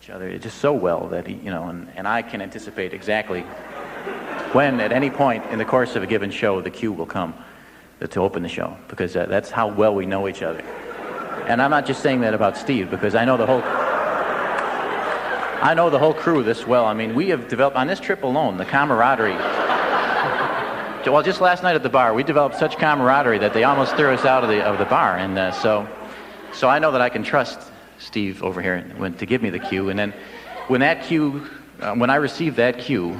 each other just so well that and I can anticipate exactly when, at any point in the course of a given show, the cue will come to open the show, because that's how well we know each other. And I'm not just saying that about Steve, because I know the whole crew this well. I mean, we have developed, on this trip alone, the camaraderie. Well, just last night at the bar, we developed such camaraderie that they almost threw us out of the bar. And so I know that I can trust Steve over here to give me the cue. And then when I receive that cue,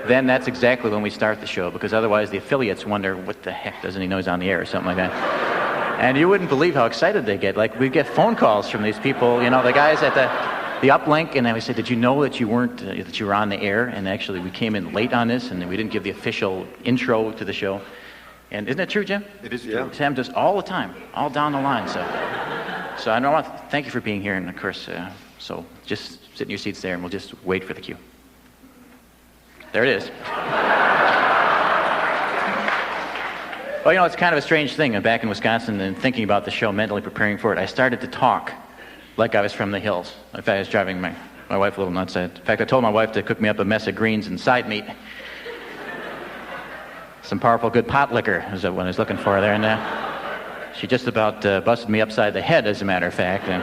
then that's exactly when we start the show, because otherwise the affiliates wonder, what the heck, doesn't he know he's on the air or something like that? And you wouldn't believe how excited they get. Like, we get phone calls from these people, the guys at the uplink, and they would say, did you know that you weren't, that you were on the air? And actually, we came in late on this, and we didn't give the official intro to the show. And isn't it true, Jim? It is true. Yeah. It's happened to us all the time, all down the line. So I want to thank you for being here, and of course, so just sit in your seats there, and we'll just wait for the cue. There it is. Well, it's kind of a strange thing. I'm back in Wisconsin and thinking about the show, mentally preparing for it. I started to talk like I was from the hills. In fact, I was driving my wife a little nuts. In fact, I told my wife to cook me up a mess of greens and side meat. Some powerful, good pot liquor is what I was looking for there. And she just about busted me upside the head, as a matter of fact. And,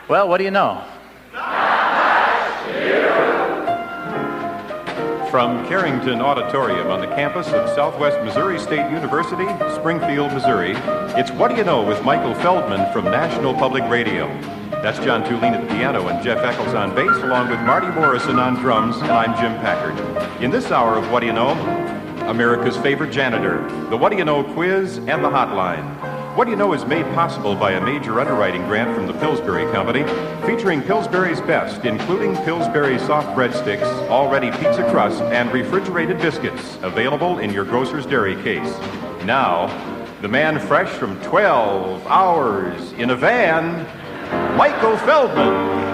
well, what do you know? From Carrington Auditorium on the campus of Southwest Missouri State University, Springfield, Missouri, it's What Do You Know with Michael Feldman from National Public Radio. That's John Toulings at the piano and Jeff Eckles on bass, along with Marty Morrison on drums, and I'm Jim Packard. In this hour of What Do You Know, America's favorite janitor, the What Do You Know quiz, and the hotline. What Do You Know is made possible by a major underwriting grant from the Pillsbury Company, featuring Pillsbury's best, including Pillsbury soft breadsticks, all-ready pizza crust, and refrigerated biscuits, available in your grocer's dairy case. Now, the man fresh from 12 hours in a van, Michael Feldman.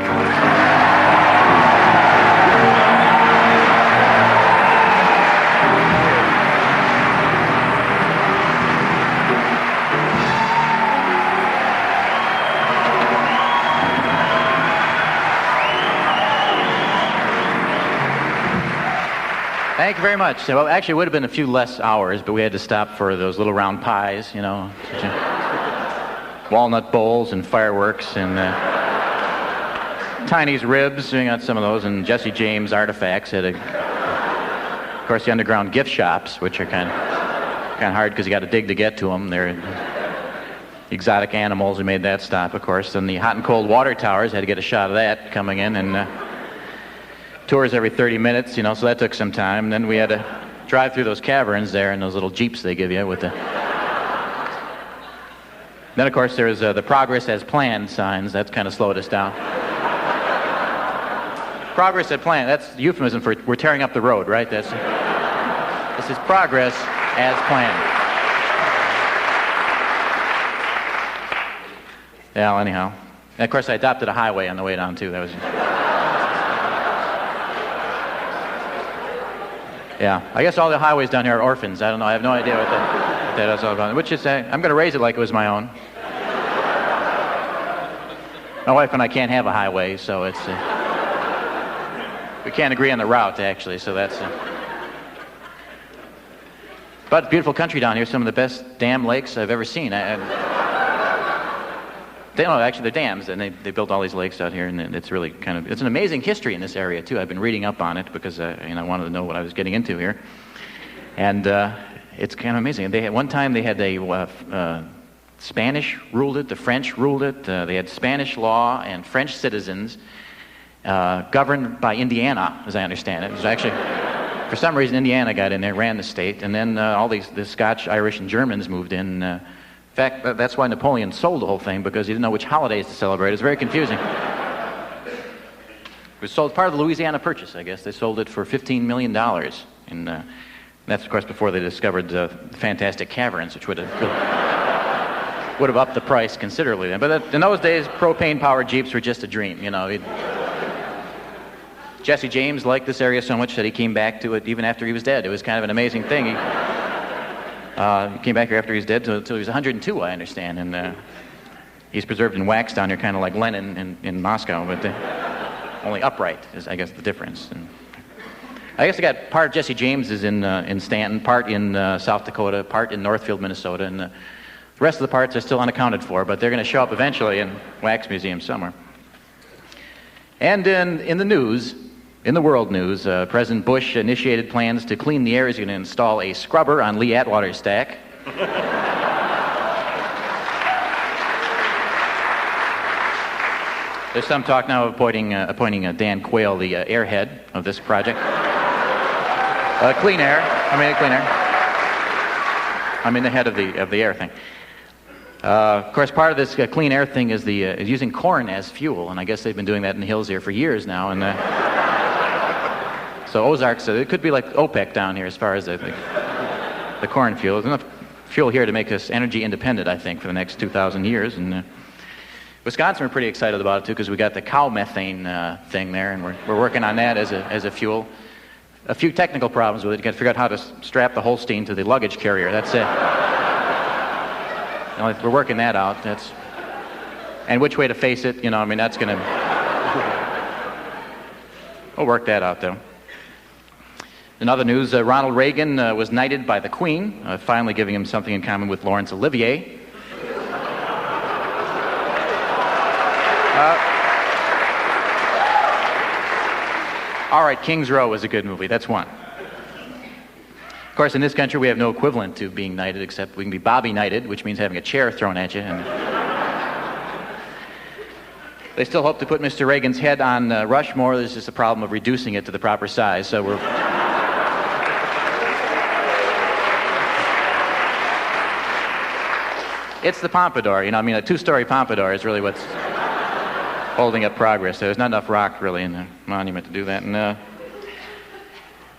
Thank you very much. Well, actually, it would have been a few less hours, but we had to stop for those little round pies, walnut bowls and fireworks and Tiny's ribs. We got some of those, and Jesse James artifacts. Of course, the underground gift shops, which are kind of hard because you got to dig to get to them. They're exotic animals. We made that stop, of course. And the hot and cold water towers, had to get a shot of that coming in, and tours every 30 minutes, so that took some time. And then we had to drive through those caverns there in those little jeeps they give you with the... Then, of course, there's the progress as planned signs. That's kind of slowed us down. Progress as planned, that's euphemism for we're tearing up the road, right? This is progress as planned. Yeah, well, anyhow. And of course, I adopted a highway on the way down, too. That was... Yeah, I guess all the highways down here are orphans. I don't know. I have no idea what that is all about. Which is, I'm going to raise it like it was my own. My wife and I can't have a highway, so it's... we can't agree on the route, actually, so that's... But beautiful country down here. Some of the best dam lakes I've ever seen. Actually, they're dams, and they built all these lakes out here, and it's really it's an amazing history in this area, too. I've been reading up on it because I wanted to know what I was getting into here. And it's kind of amazing. One time they had Spanish ruled it, the French ruled it, they had Spanish law and French citizens governed by Indiana, as I understand it. It was actually, for some reason, Indiana got in there, ran the state, and then all the Scotch, Irish, and Germans moved in. In fact, that's why Napoleon sold the whole thing, because he didn't know which holidays to celebrate. It was very confusing. It was sold part of the Louisiana Purchase, I guess. They sold it for $15 million. And that's, of course, before they discovered the fantastic caverns, which would have upped the price considerably then. But in those days, propane-powered Jeeps were just a dream, Jesse James liked this area so much that he came back to it even after he was dead. It was kind of an amazing thing. He came back here after he was dead until he was 102, I understand, and he's preserved in wax down here, kind of like Lenin in Moscow. But only upright is, I guess, the difference. And I guess I got part of Jesse James is in Stanton, part in South Dakota, part in Northfield, Minnesota, and the rest of the parts are still unaccounted for, but they're going to show up eventually in Wax Museum somewhere. And in the news, in the world news, President Bush initiated plans to clean the air. He's going to install a scrubber on Lee Atwater's stack. There's some talk now of appointing Dan Quayle, the airhead of this project. Clean air. I mean the head of the air thing. Of course, part of this clean air thing is is using corn as fuel, and I guess they've been doing that in the hills here for years now. And so Ozarks, it could be like OPEC down here as far as the corn fuel. There's enough fuel here to make us energy independent, I think, for the next 2,000 years. And Wisconsin, we're pretty excited about it too, because we got the cow methane thing there, and we're working on that as a fuel. A few technical problems with it. You got to figure out how to strap the Holstein to the luggage carrier. That's it. We're working that out. And which way to face it. That's going to. We'll work that out, though. In other news, Ronald Reagan was knighted by the Queen, finally giving him something in common with Laurence Olivier. All right, King's Row was a good movie. That's one. Of course, in this country, we have no equivalent to being knighted, except we can be Bobby knighted, which means having a chair thrown at you. And they still hope to put Mr. Reagan's head on Rushmore. There's just a problem of reducing it to the proper size. So we're. It's the Pompadour. A two-story Pompadour is really what's holding up progress. There's not enough rock, really, in the monument to do that. And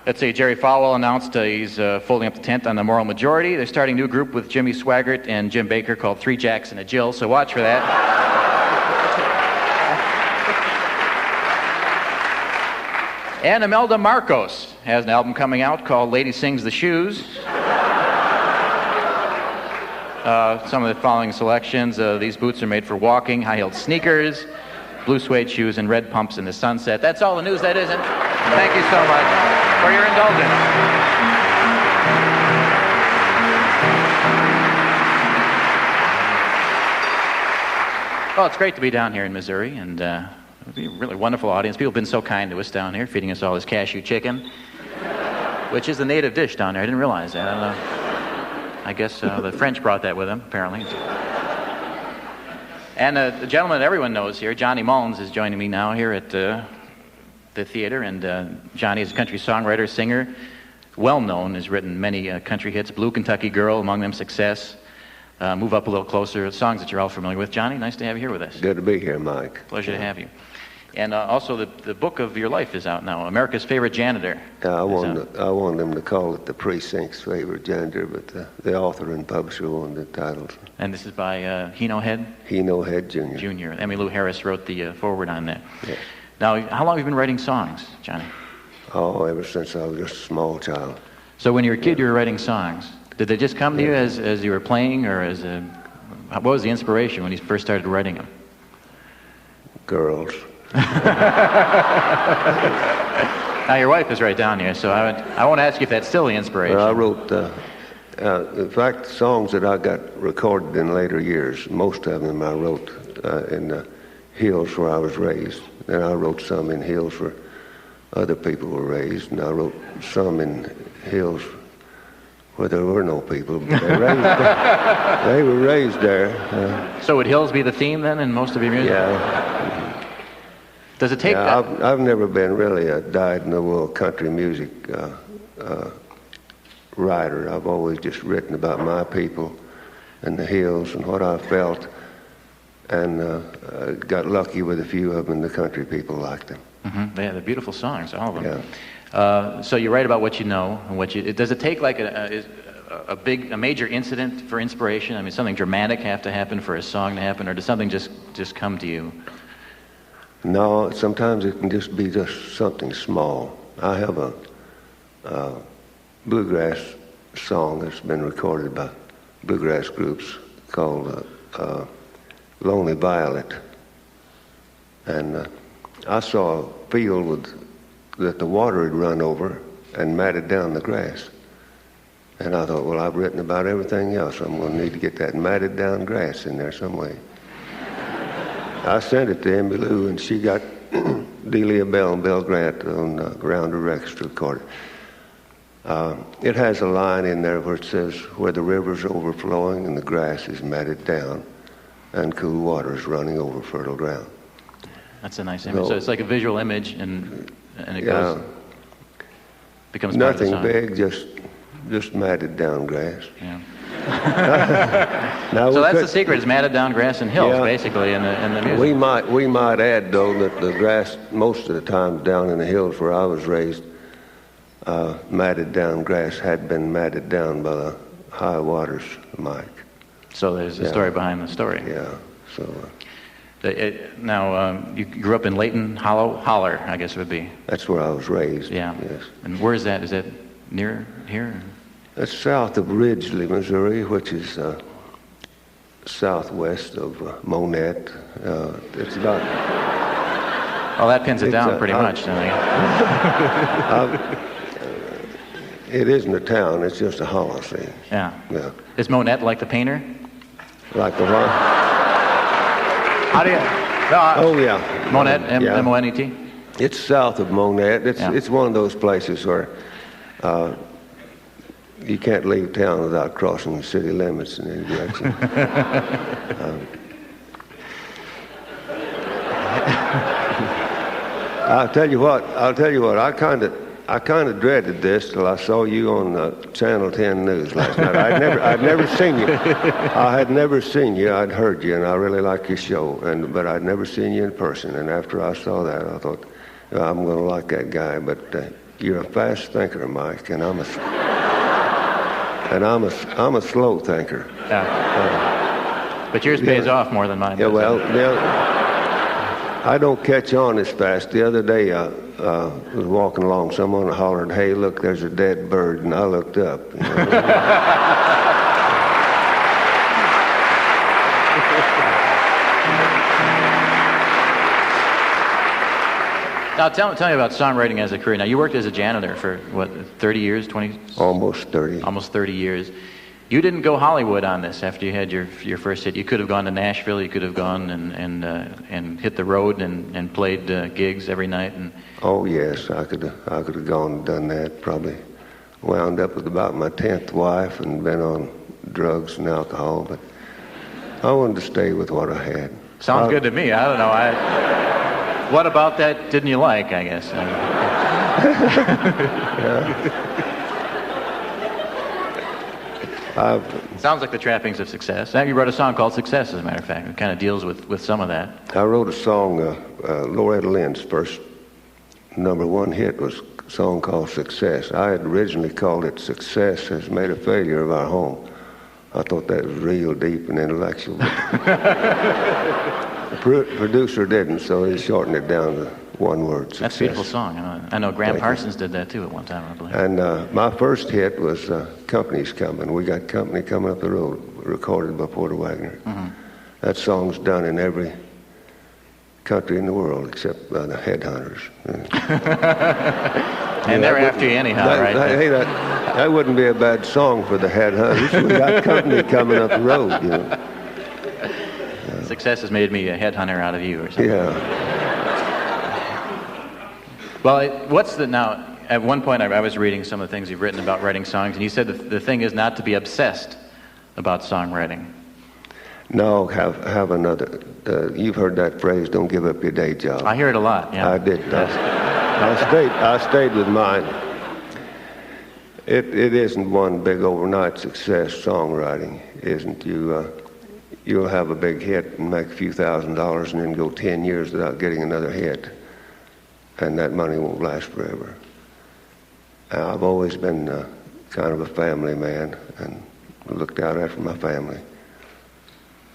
let's see, Jerry Falwell announced he's folding up the tent on the moral majority. They're starting a new group with Jimmy Swaggart and Jim Baker called Three Jacks and a Jill, so watch for that. And Imelda Marcos has an album coming out called Lady Sings the Shoes. Some of the following selections: these boots are made for walking, high-heeled sneakers, blue suede shoes, and red pumps in the sunset. That's all the news that isn't. Thank you so much for your indulgence. Well, it's great to be down here in Missouri, and it'll be a really wonderful audience. People have been so kind to us down here, feeding us all this cashew chicken, which is the native dish down there. I didn't realize that. I don't know. I guess the French brought that with them, apparently. And the gentleman that everyone knows here, Johnny Mullins, is joining me now here at the theater. And Johnny is a country songwriter, singer, well-known, has written many country hits, Blue Kentucky Girl, among them Success, Move Up a Little Closer, songs that you're all familiar with. Johnny, nice to have you here with us. Good to be here, Mike. Pleasure to have you. And also the book of your life is out now, America's Favorite Janitor. I wanted them to call it The Precinct's Favorite Janitor, but the author and publisher wanted the titles. And this is by Heno Head? Heno Head Jr. Jr. Emmy Lou Harris wrote the foreword on that. Yeah. Now, how long have you been writing songs, Johnny? Oh, ever since I was just a small child. So when you were a kid, you were writing songs. Did they just come to you as you were playing, or what was the inspiration when you first started writing them? Girls. Now, your wife is right down here, so I won't ask you if that's still the inspiration. Well, I wrote, in fact, songs that I got recorded in later years, most of them I wrote in the hills where I was raised. Then I wrote some in hills where other people were raised, and I wrote some in hills where there were no people. But they were raised there. So would hills be the theme then in most of your music? Yeah. Does it take? Yeah, I've never been really a dyed-in-the-wool country music writer. I've always just written about my people and the hills and what I felt, and got lucky with a few of them, and the country people liked them. Mm-hmm. Yeah, they're beautiful songs, all of them. Yeah. So you write about what you know and does it take like a major incident for inspiration? I mean, something dramatic have to happen for a song to happen, or does something just come to you? No, sometimes it can just be just something small. I have a bluegrass song that's been recorded by bluegrass groups called Lonely Violet. And I saw a field that the water had run over and matted down the grass. And I thought, well, I've written about everything else. I'm going to need to get that matted down grass in there some way. I sent it to Emmy Lou, and she got Delia Bell and Bill Grant on Rounder Records to record it. It has a line in there where it says, where the river's overflowing and the grass is matted down and cool water is running over fertile ground. That's a nice image. So it's like a visual image, and it goes, becomes part of the nothing song. big, just matted down grass. Yeah. Now So that's the secret, is matted down grass and hills, Yeah. basically, in the music. We might add, though, that the grass most of the time down in the hills where I was raised, matted down grass had been matted down by the high waters, Mike. So there's a story behind the story. Yeah. So now, you grew up in Layton Holler, I guess it would be. that's where I was raised. Yeah. Yes. And where is that? Is that near here? That's south of Ridgely, Missouri, which is southwest of Monette. It's about. Oh, that pins it down pretty much. It isn't a town. It's just a hollow, see. Yeah. Yeah. Is Monette like the painter? Like the what? How do you? Oh yeah. Monette, Yeah. M-O-N-E-T? It's south of Monette. Yeah. It's one of those places where you can't leave town without crossing the city limits in any direction. I'll tell you what. I kind of dreaded this till I saw you on Channel 10 News last night. I'd never seen you. I had never seen you. I'd heard you, and I really like your show. But I'd never seen you in person. And after I saw that, I thought, I'm going to like that guy. But you're a fast thinker, Mike, and I'm a slow thinker. Yeah. But yours pays off more than mine. Yeah, does. well, I don't catch on as fast. The other day, I was walking along. Someone hollered, "Hey, look, there's a dead bird," and I looked up. You know. Now, tell me about songwriting as a career. Now, you worked as a janitor for, 30 years, 20? Almost 30. Almost 30 years. You didn't go Hollywood on this after you had your first hit. You could have gone to Nashville. You could have gone and hit the road and played gigs every night. Oh yes, I could have gone and done that. Probably wound up with about my 10th wife and been on drugs and alcohol. But I wanted to stay with what I had. Sounds good to me. I don't know. What about that didn't you like? I guess. Sounds like the trappings of success. Now you wrote a song called "Success," as a matter of fact. It kind of deals with some of that. I wrote a song. Loretta Lynn's first #1 hit was a song called "Success." I had originally called it "Success Has Made a Failure of Our Home." I thought that was real deep and intellectual. The producer didn't, so he shortened it down to one word. Success. That's a beautiful song. I know Graham Parsons did that too at one time, I believe. And my first hit was "Company's Coming." We got company coming up the road, recorded by Porter Wagner. Mm-hmm. That song's done in every country in the world except by the headhunters. And they're after you anyhow, right? Hey, that wouldn't be a bad song for the headhunters. We got company coming up the road, you know. Success has made me a headhunter out of you, or something. Yeah. Well, now, at one point I was reading some of the things you've written about writing songs, and you said the thing is not to be obsessed about songwriting. No, have another. You've heard that phrase, "Don't give up your day job." I hear it a lot, yeah. I did. Yes. I stayed with mine. It isn't one big overnight success, songwriting. Isn't. You'll have a big hit and make a few $1,000s and then go 10 years without getting another hit. And that money won't last forever. I've always been kind of a family man and looked out after my family.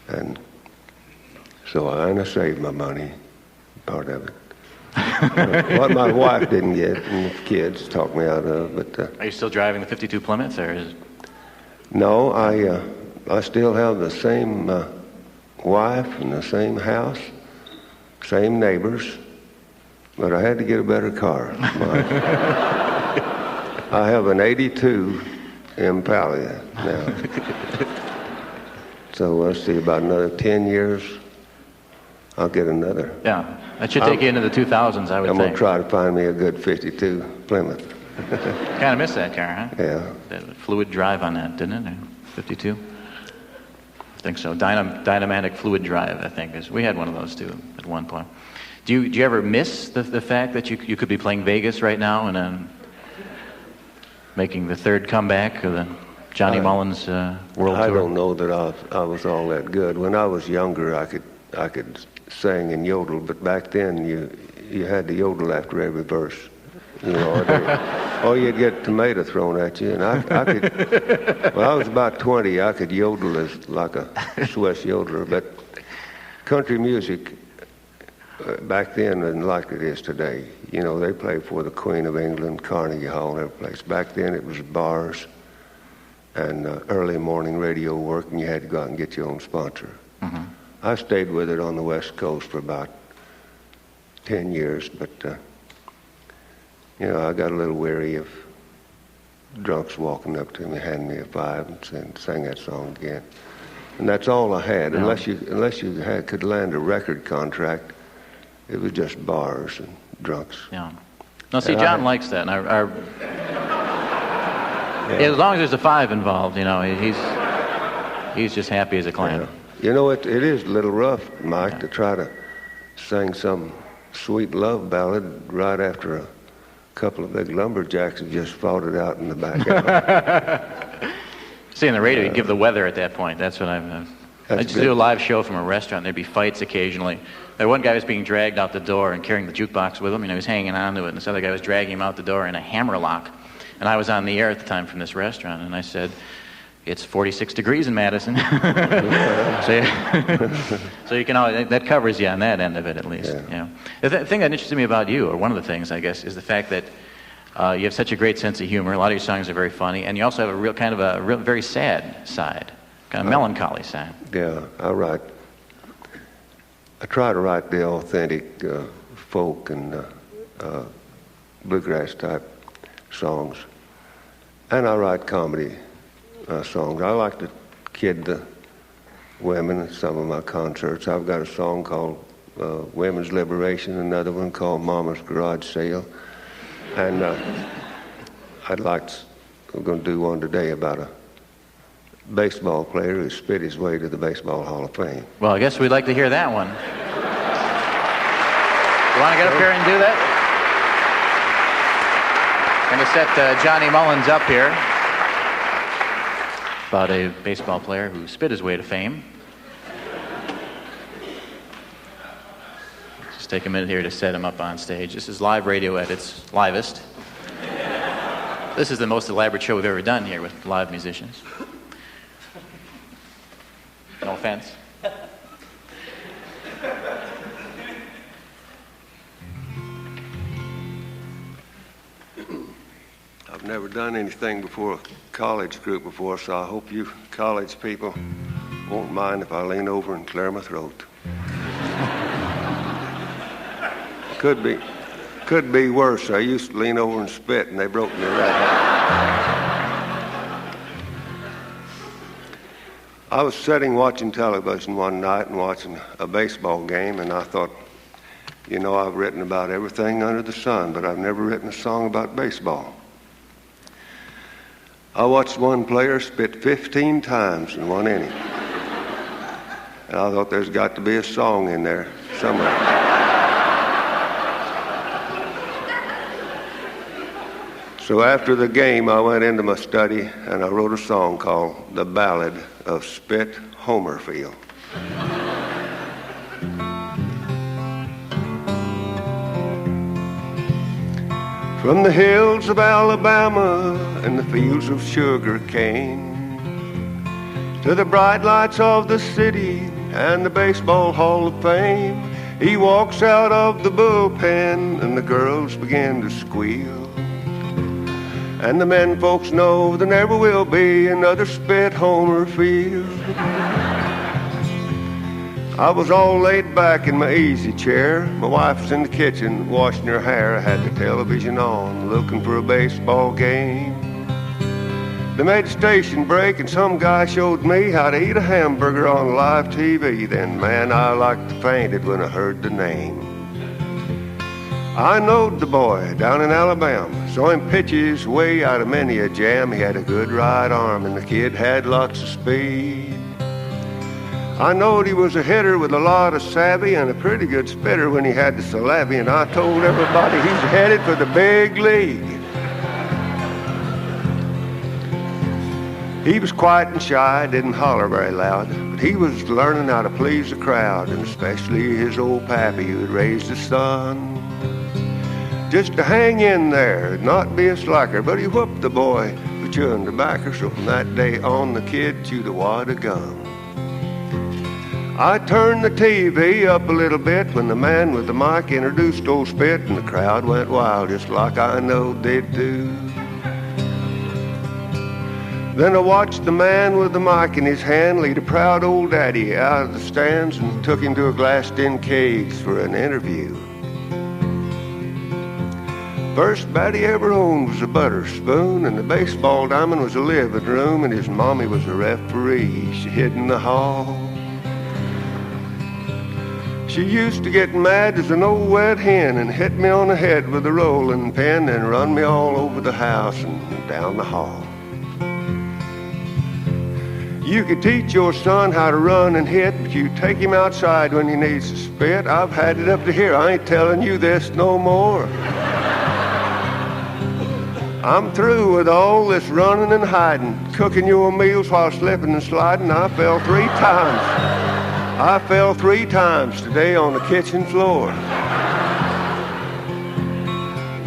And so I saved my money, part of it. What my wife didn't get and the kids talked me out of. But are you still driving the 52 Plymouth, or is? No, I still have the same wife and the same house, same neighbors. but I had to get a better car. I have an 82 Impala now. So let's see, about another 10 years, I'll get another. Yeah, that should take you into the 2000s, I would think. I'm going to try to find me a good 52 Plymouth. Kind of missed that car, huh? Yeah. That fluid drive on that, didn't it? 52? I think so. Dynamic fluid drive, I think. We had one of those, too, at one point. Do you ever miss the fact that you could be playing Vegas right now and then making the third comeback of the Johnny Mullins World Tour? I don't know that I was all that good. When I was younger, I could sing and yodel, but back then you had to yodel after every verse, you know, or you'd get tomato thrown at you. And I could, when I was about 20, I could yodel as like a Swiss yodeler, but country music back then wasn't like it is today. You know, they played for the Queen of England, Carnegie Hall, and every place. Back then it was bars and early morning radio work, and you had to go out and get your own sponsor. Mm-hmm. I stayed with it on the West Coast for about 10 years, but, you know, I got a little weary of drunks walking up to me, handing me a five, and saying, sing that song again. And that's all I had. Yeah. Unless you could land a record contract, it was just bars and drunks. Yeah. Now, see, John likes that. And as long as there's a five involved, you know, he's just happy as a clam. Yeah. You know, it is a little rough, Mike, to try to sing some sweet love ballad right after a couple of big lumberjacks have just fought it out in the back alley. See, on the radio, you give the weather at that point. That's what I used to do a live show from a restaurant. There'd be fights occasionally. One guy was being dragged out the door and carrying the jukebox with him. You know, he was hanging onto it, and this other guy was dragging him out the door in a hammerlock. And I was on the air at the time from this restaurant, and I said, "It's 46 degrees in Madison." So you can always, that covers you on that end of it, at least. Yeah. You know. The thing that interested me about you, or one of the things, I guess, is the fact that you have such a great sense of humor. A lot of your songs are very funny, and you also have a real kind of a real, very sad side, kind of melancholy side. Yeah, I try to write the authentic folk and bluegrass type songs, and I write comedy songs. I like to kid the women at some of my concerts. I've got a song called Women's Liberation, another one called Mama's Garage Sale, and we're going to do one today about a baseball player who spit his way to the Baseball Hall of Fame. Well, I guess we'd like to hear that one. You want to get up here and do that? I'm going to set Johnny Mullins up here about a baseball player who spit his way to fame. Just take a minute here to set him up on stage. This is live radio at its livest. This is the most elaborate show we've ever done here with live musicians. No offense. I've never done anything before a college group before, so I hope you college people won't mind if I lean over and clear my throat. Could be worse. I used to lean over and spit, and they broke me right. I was sitting watching television one night and watching a baseball game, and I thought, you know, I've written about everything under the sun, but I've never written a song about baseball. I watched one player spit 15 times in one inning, and I thought there's got to be a song in there somewhere. So after the game, I went into my study and I wrote a song called The Ballad of Spit Homerfield. From the hills of Alabama and the fields of sugar cane to the bright lights of the city and the Baseball Hall of Fame, he walks out of the bullpen and the girls begin to squeal. And the men folks know there never will be another Spit Homerfield. I was all laid back in my easy chair. My wife was in the kitchen washing her hair. I had the television on, looking for a baseball game. They made the station break and some guy showed me how to eat a hamburger on live TV. Then, man, I like fainted when I heard the name. I knowed the boy down in Alabama. Saw him pitch his way out of many a jam. He had a good right arm and the kid had lots of speed. I knowed he was a hitter with a lot of savvy and a pretty good spitter when he had the salami. And I told everybody he's headed for the big league. He was quiet and shy, didn't holler very loud, but he was learning how to please the crowd, and especially his old pappy who had raised his son. Just to hang in there, not be a slacker, but he whooped the boy for chewing tobacco. So from that day on, the kid chewed a wad of gum. I turned the TV up a little bit when the man with the mic introduced old Spit, and the crowd went wild just like I know they'd do. Then I watched the man with the mic in his hand lead a proud old daddy out of the stands and took him to a glassed-in cage for an interview. First bat he ever owned was a butter spoon, and the baseball diamond was a living room, and his mommy was a referee. She hid in the hall. She used to get mad as an old wet hen and hit me on the head with a rolling pin and run me all over the house and down the hall. You could teach your son how to run and hit, but you take him outside when he needs to spit. I've had it up to here. I ain't telling you this no more. I'm through with all this running and hiding, cooking your meals while slipping and sliding. I fell 3 times. I fell 3 times today on the kitchen floor.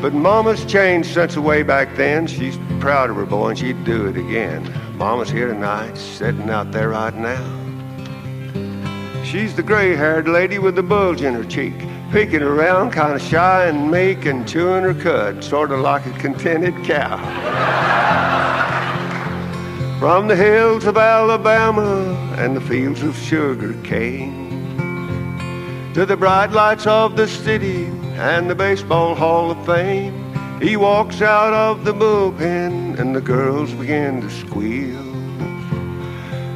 But Mama's changed since the way back then. She's proud of her boy and she'd do it again. Mama's here tonight, sitting out there right now. She's the gray-haired lady with the bulge in her cheek, peeking around, kind of shy and meek and chewing her cud, sort of like a contented cow. From the hills of Alabama and the fields of sugar cane to the bright lights of the city and the Baseball Hall of Fame, he walks out of the bullpen and the girls begin to squeal.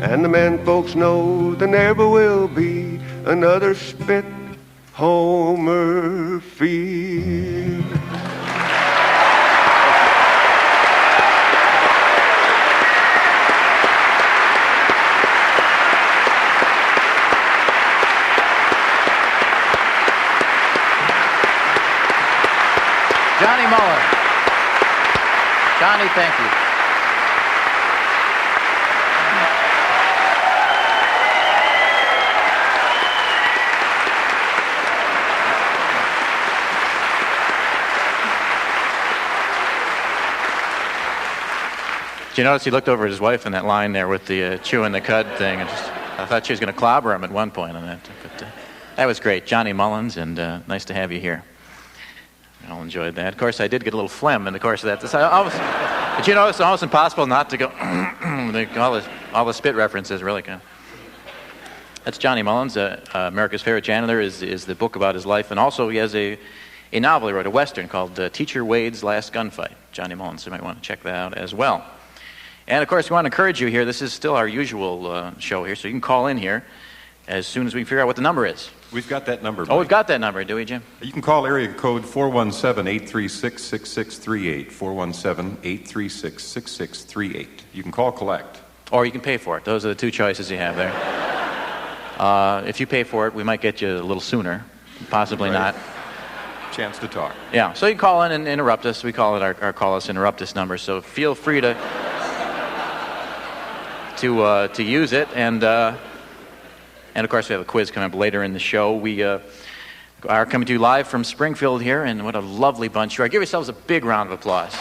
And the men folks know there never will be another Spit Homerfield. Johnny Mullins. Johnny, thank you. Did you notice he looked over at his wife in that line there with the chewing the cud thing? And I thought she was going to clobber him at one point on that. But that was great. Johnny Mullins, and nice to have you here. I all enjoyed that. Of course, I did get a little phlegm in the course of that. But you know, it's almost impossible not to go all the Spit references, really. That's Johnny Mullins. America's Favorite Janitor is the book about his life. And also he has a novel he wrote, a Western, called Teacher Wade's Last Gunfight. Johnny Mullins, so you might want to check that out as well. And, of course, we want to encourage you here. This is still our usual show here, so you can call in here as soon as we figure out what the number is. We've got that number, Mike. Oh, we've got that number, do we, Jim? You can call area code 417-836-6638, 417-836-6638. You can call collect. Or you can pay for it. Those are the 2 choices you have there. If you pay for it, we might get you a little sooner. Possibly right. Not. Chance to talk. Yeah, so you can call in and interrupt us. We call it our Call Us Interrupt Us number, so feel free to use it. And of course, we have a quiz coming up later in the show. We are coming to you live from Springfield here, and what a lovely bunch you are. Give yourselves a big round of applause. All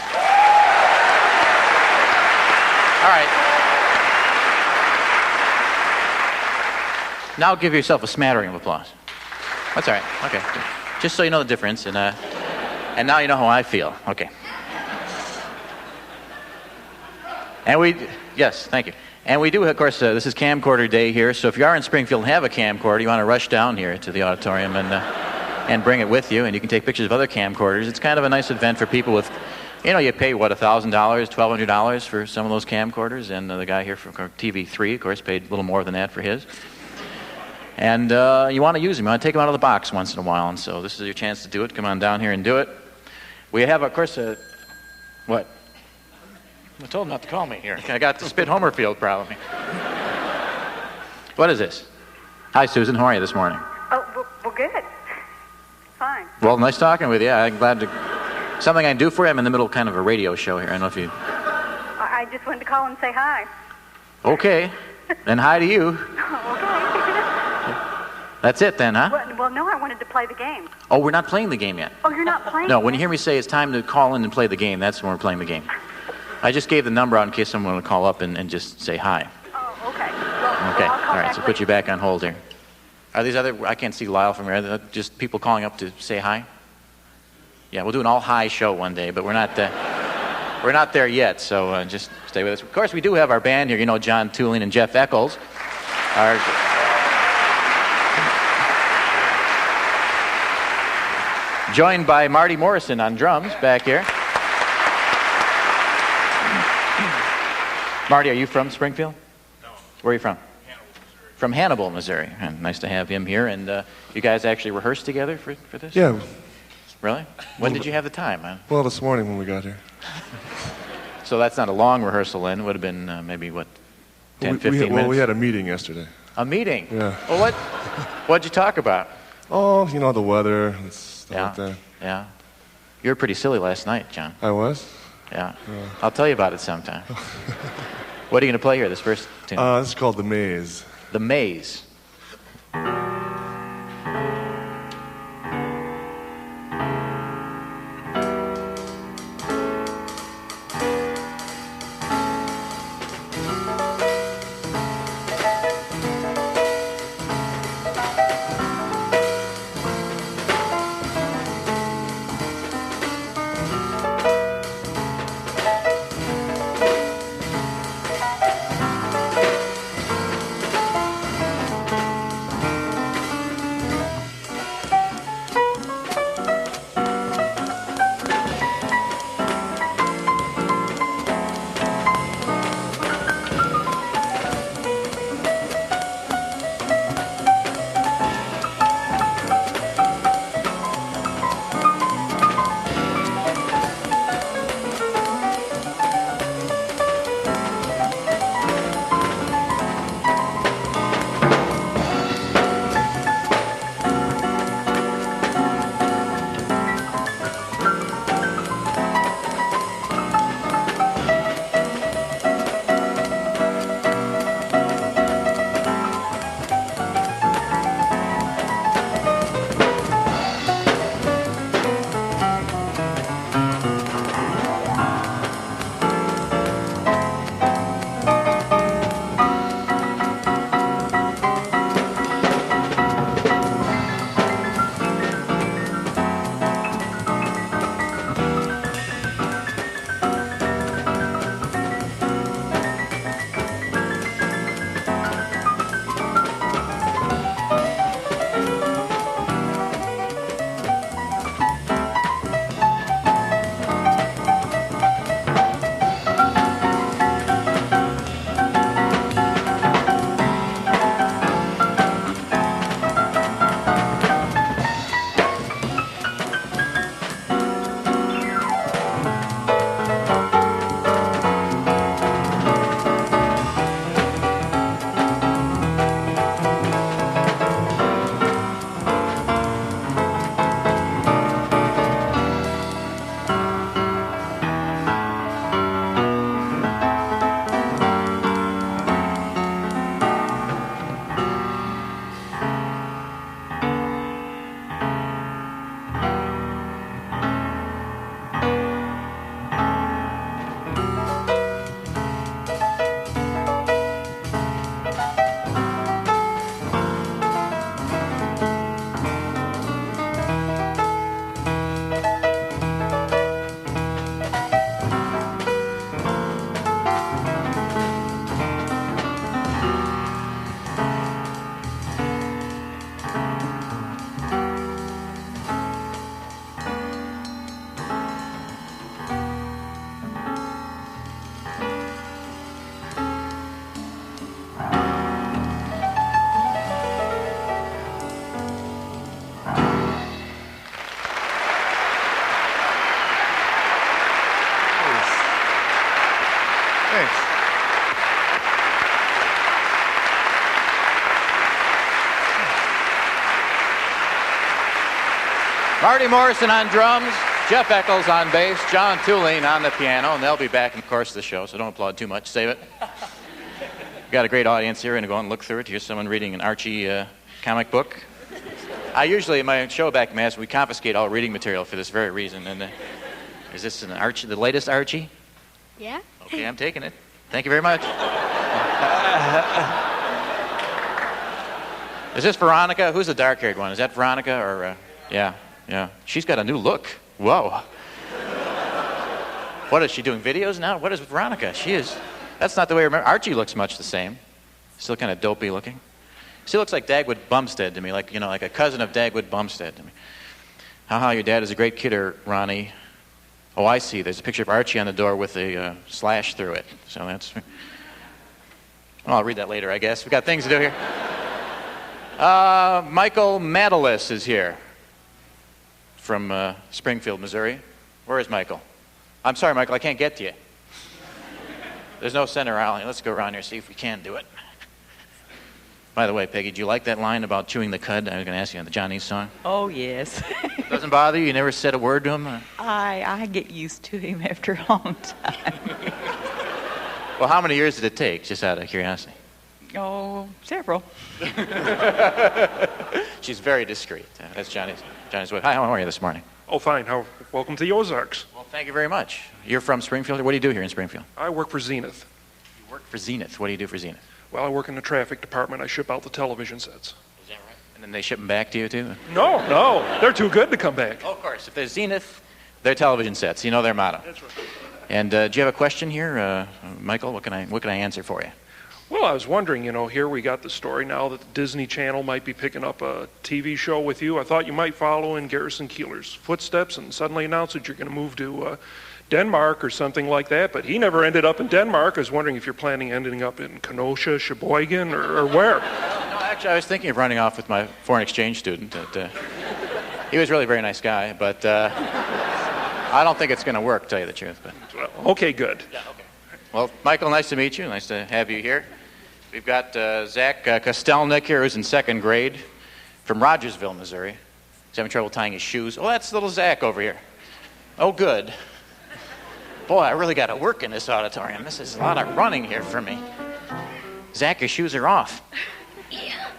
right. Now give yourself a smattering of applause. That's all right. Okay. Just so you know the difference, and now you know how I feel. Okay. And yes, thank you. And we do, of course, this is camcorder day here, so if you are in Springfield and have a camcorder, you want to rush down here to the auditorium and bring it with you, and you can take pictures of other camcorders. It's kind of a nice event for people with, you pay, what, $1,000, $1,200 for some of those camcorders, and the guy here from TV3, of course, paid a little more than that for his. And you want to use them. You want to take them out of the box once in a while, and so this is your chance to do it. Come on down here and do it. We have, of course, what? I told him not to call me here. I got the spit Homerfield problem. What is this? Hi, Susan. How are you this morning? Oh, well, good. Fine. Well, nice talking with you. I'm glad to... Something I can do for you? I'm in the middle of kind of a radio show here. I don't know if you... I just wanted to call and say hi. Okay. And hi to you. Okay. That's it then, huh? Well, no, I wanted to play the game. Oh, we're not playing the game yet. Oh, you're not playing? No, when you hear me say it's time to call in and play the game, that's when we're playing the game. I just gave the number out in case someone would call up and just say hi. Oh, okay. Well, Okay, I'll call all right, back so later. put you back on hold here. Are these other, I can't see Lyle from here, are there just people calling up to say hi? Yeah, we'll do an all-hi show one day, but we're not there yet, so just stay with us. Of course, we do have our band here, John Toulings and Jeff Eckles. Joined by Marty Morrison on drums back here. Marty, are you from Springfield? No. Where are you from? Hannibal, Missouri. From Hannibal, Missouri. And nice to have him here. And you guys actually rehearsed together for this? Yeah. Really? When did you have the time? Huh? Well, this morning when we got here. So that's not a long rehearsal then. It would have been maybe, 10, 15 minutes? Well, we had a meeting yesterday. A meeting? Yeah. Well, what'd you talk about? Oh, the weather and stuff like that. Yeah. You were pretty silly last night, John. I was? Yeah. I'll tell you about it sometime. What are you going to play here, this first tune? This is called The Maze. The Maze. Thanks. Marty Morrison on drums, Jeff Eckles on bass, John Toulings on the piano, and they'll be back in the course of the show, so don't applaud too much. Save it. We've got a great audience here, and go and look through it. Here's someone reading an Archie comic book. I usually, in my show back in Mass, we confiscate all reading material for this very reason. And is this an Archie, the latest Archie? Yeah. Okay, I'm taking it. Thank you very much. Is this Veronica? Who's the dark-haired one? Is that Veronica or... Yeah. She's got a new look. Whoa. What is she doing? Videos now? What is with Veronica? She is... That's not the way I remember. Archie looks much the same. Still kind of dopey looking. She looks like Dagwood Bumstead to me, like a cousin of Dagwood Bumstead to me. How your dad is a great kidder, Ronnie. Oh, I see. There's a picture of Archie on the door with a slash through it. So that's... Well, I'll read that later, I guess. We've got things to do here. Michael Madalis is here from Springfield, Missouri. Where is Michael? I'm sorry, Michael, I can't get to you. There's no center alley. Let's go around here and see if we can do it. By the way, Peggy, do you like that line about chewing the cud? I was going to ask you on the Johnny's song. Oh, yes. Doesn't bother you? You never said a word to him? I get used to him after a long time. Well, how many years did it take, just out of curiosity? Oh, several. She's very discreet. That's Johnny's wife. Hi, how are you this morning? Oh, fine. Welcome to the Ozarks. Well, thank you very much. You're from Springfield? What do you do here in Springfield? I work for Zenith. You work for Zenith. What do you do for Zenith? Well, I work in the traffic department. I ship out the television sets. Is that right? And then they ship them back to you, too? No. They're too good to come back. Oh, of course. If they're Zenith, they're television sets. You know their motto. That's right. And do you have a question here, Michael? What can I answer for you? Well, I was wondering, here we got the story now that the Disney Channel might be picking up a TV show with you. I thought you might follow in Garrison Keillor's footsteps and suddenly announce that you're going to move to Denmark or something like that, but he never ended up in Denmark. I was wondering if you're planning ending up in Kenosha, Sheboygan, or where? No, actually, I was thinking of running off with my foreign exchange student. He was really a very nice guy, but I don't think it's going to work, to tell you the truth. But. Well, okay, good. Yeah, okay. Well, Michael, nice to meet you. Nice to have you here. We've got Zach Kostelnik here, who's in second grade, from Rogersville, Missouri. He's having trouble tying his shoes. Oh, that's little Zach over here. Oh, good. Boy, I really got to work in this auditorium. This is a lot of running here for me. Zach, your shoes are off. Yeah.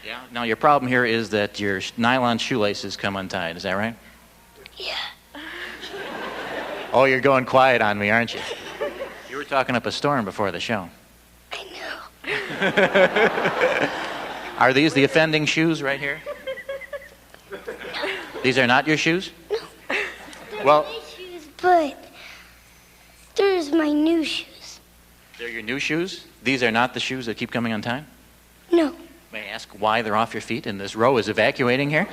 Yeah? Now, your problem here is that your nylon shoelaces come untied. Is that right? Yeah. Oh, you're going quiet on me, aren't you? You were talking up a storm before the show. I know. Are these the offending shoes right here? No. These are not your shoes? No. They're Well, my shoes, but there's my new shoes. they're your new shoes? These are not the shoes that keep coming undone? No. May I ask why they're off your feet and this row is evacuating here?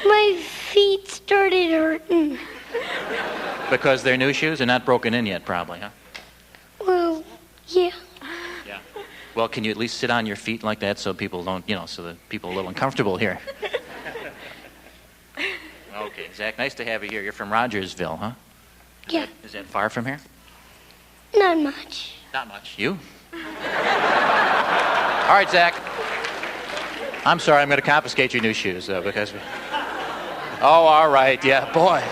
My feet started hurting. Because they're new shoes? They're not broken in yet, probably, huh? Well, yeah. Yeah. Well, can you at least sit on your feet like that so people don't, so that people are a little uncomfortable here? Okay, Zach, nice to have you here. You're from Rogersville, huh? Yeah. Is that far from here? Not much. Not much. You? All right, Zach. I'm sorry, I'm going to confiscate your new shoes, though, because Oh, all right, yeah. Boy,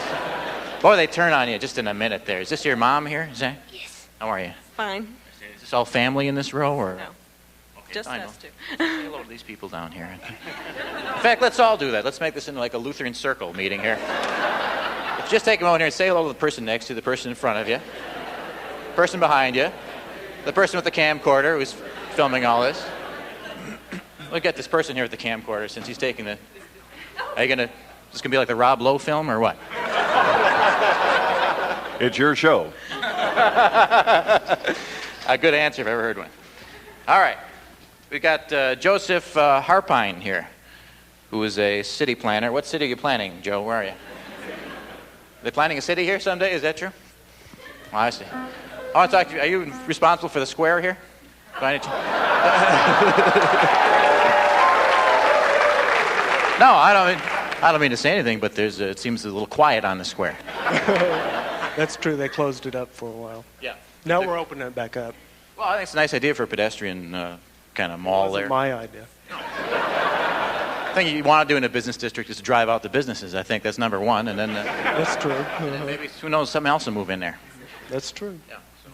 they turn on you just in a minute there. Is this your mom here, Zach? Yes. How are you? Fine. Is this all family in this row, or? No. Okay, Just I know. us two. Say hello to these people down here. In fact, let's all do that. Let's make this into like a Lutheran circle meeting here. Just take a moment here and say hello to the person next to you, the person in front of you, the person behind you, the person with the camcorder who's filming all this. Look at this person here with the camcorder since he's taking the... Are you going to... Is this going to be like the Rob Lowe film or what? It's your show. A good answer if I've ever heard one. All right. We got Joseph Harpine here, who is a city planner. What city are you planning, Joe? Where are you? They're planning a city here someday? Is that true? Oh, I see. I want to talk to you. Are you responsible for the square here? No, I don't mean to say anything, but it seems a little quiet on the square. That's true. They closed it up for a while. Yeah. Now we're opening it back up. Well, I think it's a nice idea for a pedestrian kind of mall there. My idea. The thing you want to do in a business district is to drive out the businesses. I think that's number one, and then That's true. and then maybe who knows, something else will move in there. That's true. Yeah. So,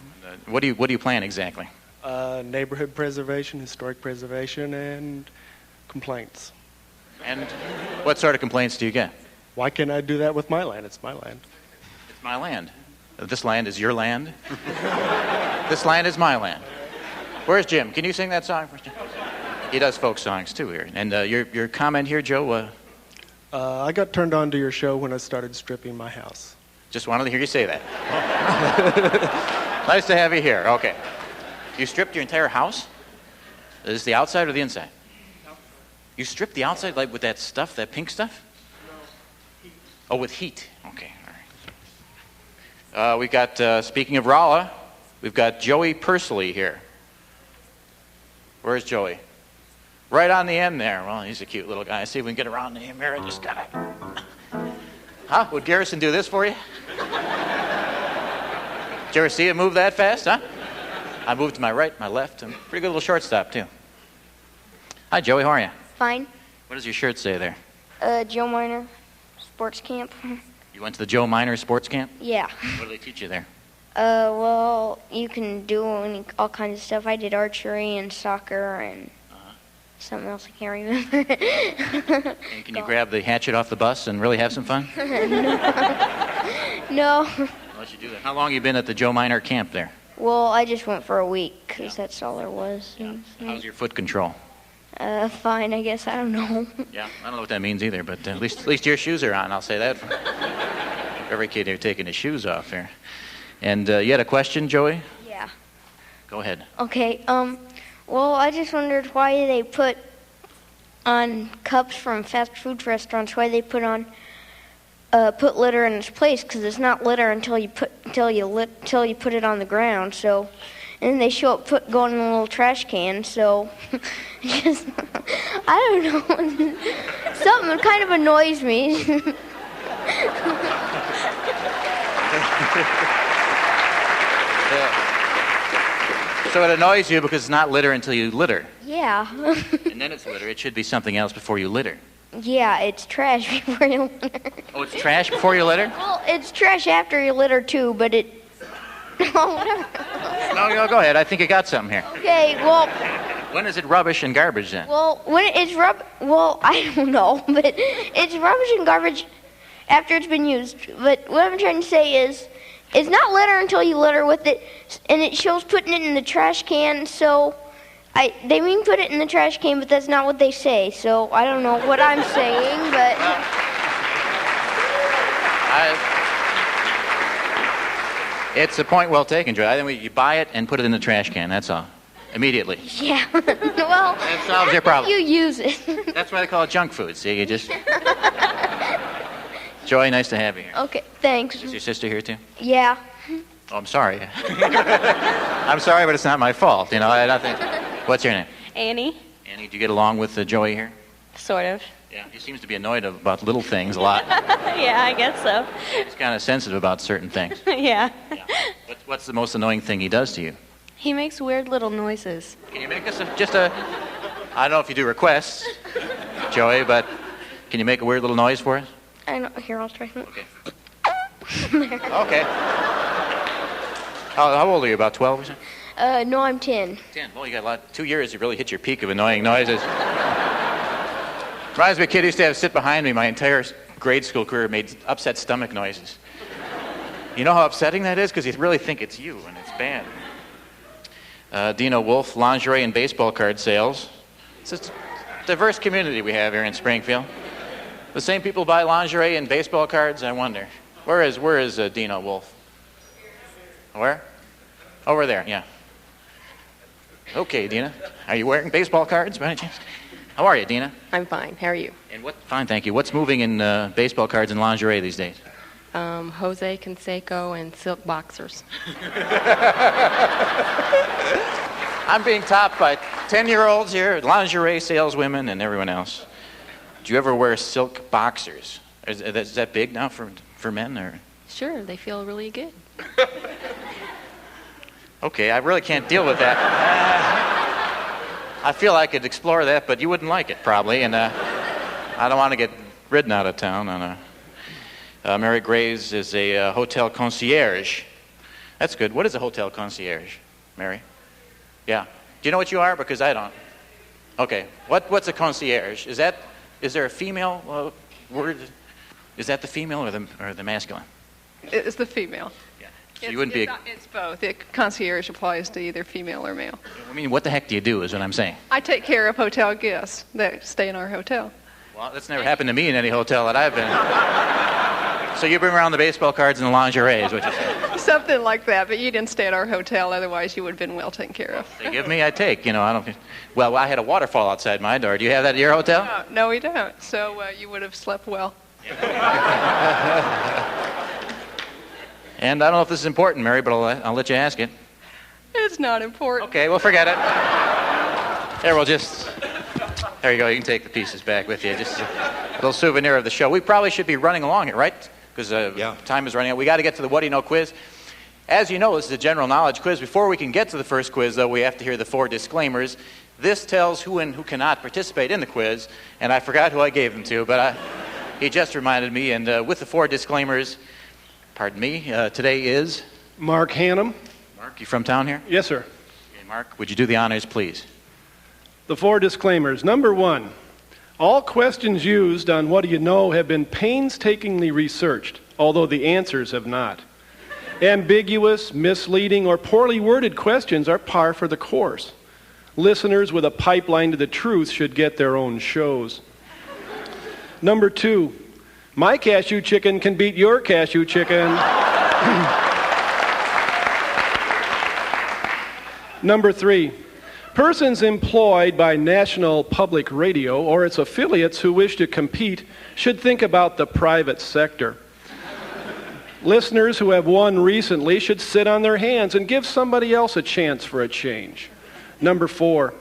what do you plan exactly? Neighborhood preservation, historic preservation, and complaints. And what sort of complaints do you get? Why can't I do that with my land? It's my land. It's my land. This land is your land. This land is my land. Where's Jim? Can you sing that song for us, Jim? He does folk songs too here. And your comment here, Joe? I got turned on to your show when I started stripping my house. Just wanted to hear you say that. Nice to have you here. Okay. You stripped your entire house? Is this the outside or the inside? You stripped the outside like with that stuff, that pink stuff? Oh, with heat. Okay, all right. We got, speaking of Rolla, we've got Joey Pursley here. Where's Joey? Right on the end there. Well, he's a cute little guy. See if we can get around the mirror. Just gotta... Huh? Would Garrison do this for you? Did you ever see it move that fast, huh? I moved to my right, my left. I'm a pretty good little shortstop, too. Hi, Joey. How are you? Fine. What does your shirt say there? Joe Minor, sports camp. You went to the Joe Minor sports camp? Yeah. What do they teach you there? Well, you can do all kinds of stuff. I did archery and soccer and something else I can't remember. And can you grab the hatchet off the bus and really have some fun? No. Unless you do that. How long have you been at the Joe Minor camp there? Well, I just went for a week because that's all there was. Yeah. How's your foot control? Fine, I guess. I don't know. Yeah, I don't know what that means either, but at least your shoes are on, I'll say that. Every kid here taking his shoes off here. And you had a question, Joey? Yeah. Go ahead. Okay, well, I just wondered why they put on cups from fast food restaurants, why they put litter in its place, because it's not litter until you put it on the ground. So, and then they show up going in a little trash can. So, just I don't know, something kind of annoys me. So it annoys you because it's not litter until you litter. Yeah. And then it's litter. It should be something else before you litter. Yeah, it's trash before you litter. Oh, it's trash before you litter? Well, it's trash after you litter too, but it... Oh, whatever. No, go ahead. I think you got something here. Okay, well... When is it rubbish and garbage then? Well, when it's well, I don't know, but it's rubbish and garbage after it's been used. But what I'm trying to say is, it's not litter until you litter with it, and it shows putting it in the trash can, so... They mean put it in the trash can, but that's not what they say, so I don't know what I'm saying, but... It's a point well taken, Joe. I think you buy it and put it in the trash can, that's all. Immediately. Yeah, well... That solves your problem. You use it. That's why they call it junk food, see? You just... Joy, nice to have you here. Okay, thanks. Is your sister here, too? Yeah. Oh, I'm sorry. I'm sorry, but it's not my fault, you know. I think... What's your name? Annie. Annie, do you get along with Joey here? Sort of. Yeah, he seems to be annoyed about little things a lot. Yeah, I guess so. He's kind of sensitive about certain things. Yeah. What's the most annoying thing he does to you? He makes weird little noises. Can you make us I don't know if you do requests, Joey, but can you make a weird little noise for us? I know. Here, I'll try. Okay. Okay. How old are you, about 12 or something? No, I'm 10. 10. Well, you got 2 years, you really hit your peak of annoying noises. Reminds me of a kid who used to sit behind me my entire grade school career, made upset stomach noises. You know how upsetting that is? Because you really think it's you, and it's bad. Dina Wolf, lingerie and baseball card sales. It's a diverse community we have here in Springfield. The same people buy lingerie and baseball cards, I wonder. Where is Dina Wolf? Where? Over there, yeah. Okay, Dina. Are you wearing baseball cards by any chance? How are you, Dina? I'm fine. How are you? Fine, thank you. What's moving in baseball cards and lingerie these days? Jose Canseco and silk boxers. I'm being topped by 10-year-olds here, lingerie saleswomen, and everyone else. Do you ever wear silk boxers? Is that big now for men? Or Sure, they feel really good. Okay, I really can't deal with that. I feel I could explore that, but you wouldn't like it probably, and I don't want to get ridden out of town on a... Mary Graves is a hotel concierge. That's good. What is a hotel concierge, Mary? Yeah. Do you know what you are? Because I don't. Okay. What's a concierge? Is there a female word? Is that the female or the masculine? It's the female. Yeah. So you wouldn't be. It's both. The concierge applies to either female or male. I mean, what the heck do you do? Is what I'm saying. I take care of hotel guests that stay in our hotel. Well, that's never happened to me in any hotel that I've been in. So you bring around the baseball cards and the lingerie, is what you're saying? Something like that, but you didn't stay at our hotel, otherwise you would have been well taken care of. They give me, I take. You know, I don't. Well, I had a waterfall outside my door. Do you have that at your hotel? No, we don't. So you would have slept well. And I don't know if this is important, Mary, but I'll let you ask it. It's not important. Okay, well, forget it. There, we'll just... There you go. You can take the pieces back with you. Just a little souvenir of the show. We probably should be running along here, right? Because time is running out. We got to get to the What Do You Know quiz. As you know, this is a general knowledge quiz. Before we can get to the first quiz, though, we have to hear the 4 disclaimers. This tells who and who cannot participate in the quiz. And I forgot who I gave them to, but he just reminded me. And with the 4 disclaimers, pardon me, today is... Mark Hannum. Mark, you from town here? Yes, sir. Okay, Mark, would you do the honors, please? The 4 disclaimers. Number 1, all questions used on What Do You Know have been painstakingly researched, although the answers have not. Ambiguous, misleading, or poorly worded questions are par for the course. Listeners with a pipeline to the truth should get their own shows. Number 2, my cashew chicken can beat your cashew chicken. Number 3, persons employed by National Public Radio or its affiliates who wish to compete should think about the private sector. Listeners who have won recently should sit on their hands and give somebody else a chance for a change. Number 4,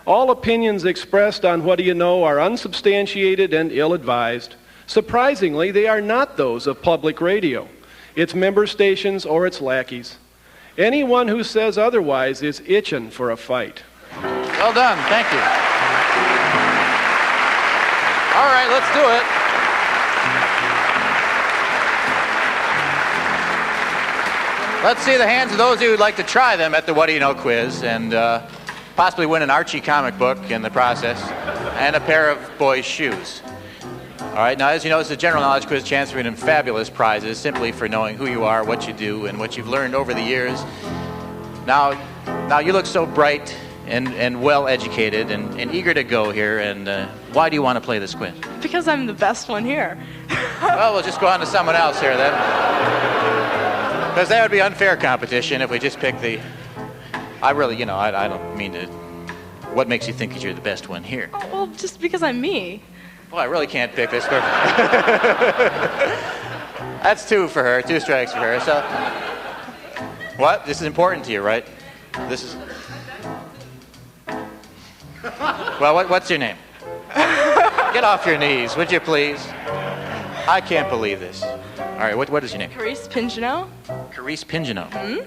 all opinions expressed on What Do You Know are unsubstantiated and ill-advised. Surprisingly, they are not those of public radio, its member stations, or its lackeys. Anyone who says otherwise is itching for a fight. Well done. Thank you. All right, let's do it. Let's see the hands of those of you who'd like to try them at the What Do You Know quiz and possibly win an Archie comic book in the process and a pair of boys' shoes. All right, now as you know, it's a general knowledge quiz, chance for winning fabulous prizes simply for knowing who you are, what you do, and what you've learned over the years. Now you look so bright and well-educated and eager to go here, and why do you want to play this quiz? Because I'm the best one here. Well, we'll just go on to someone else here then. Because that would be unfair competition if we just pick the... I really, I don't mean to... What makes you think that you're the best one here? Oh, well, just because I'm me. Well, I really can't pick this. That's 2 for her, 2 strikes for her. So, what? This is important to you, right? This is... Well, what's your name? Get off your knees, would you please? I can't believe this. All right, what is your name? Carice Pingenot. Carice Pingenot. Mm-hmm.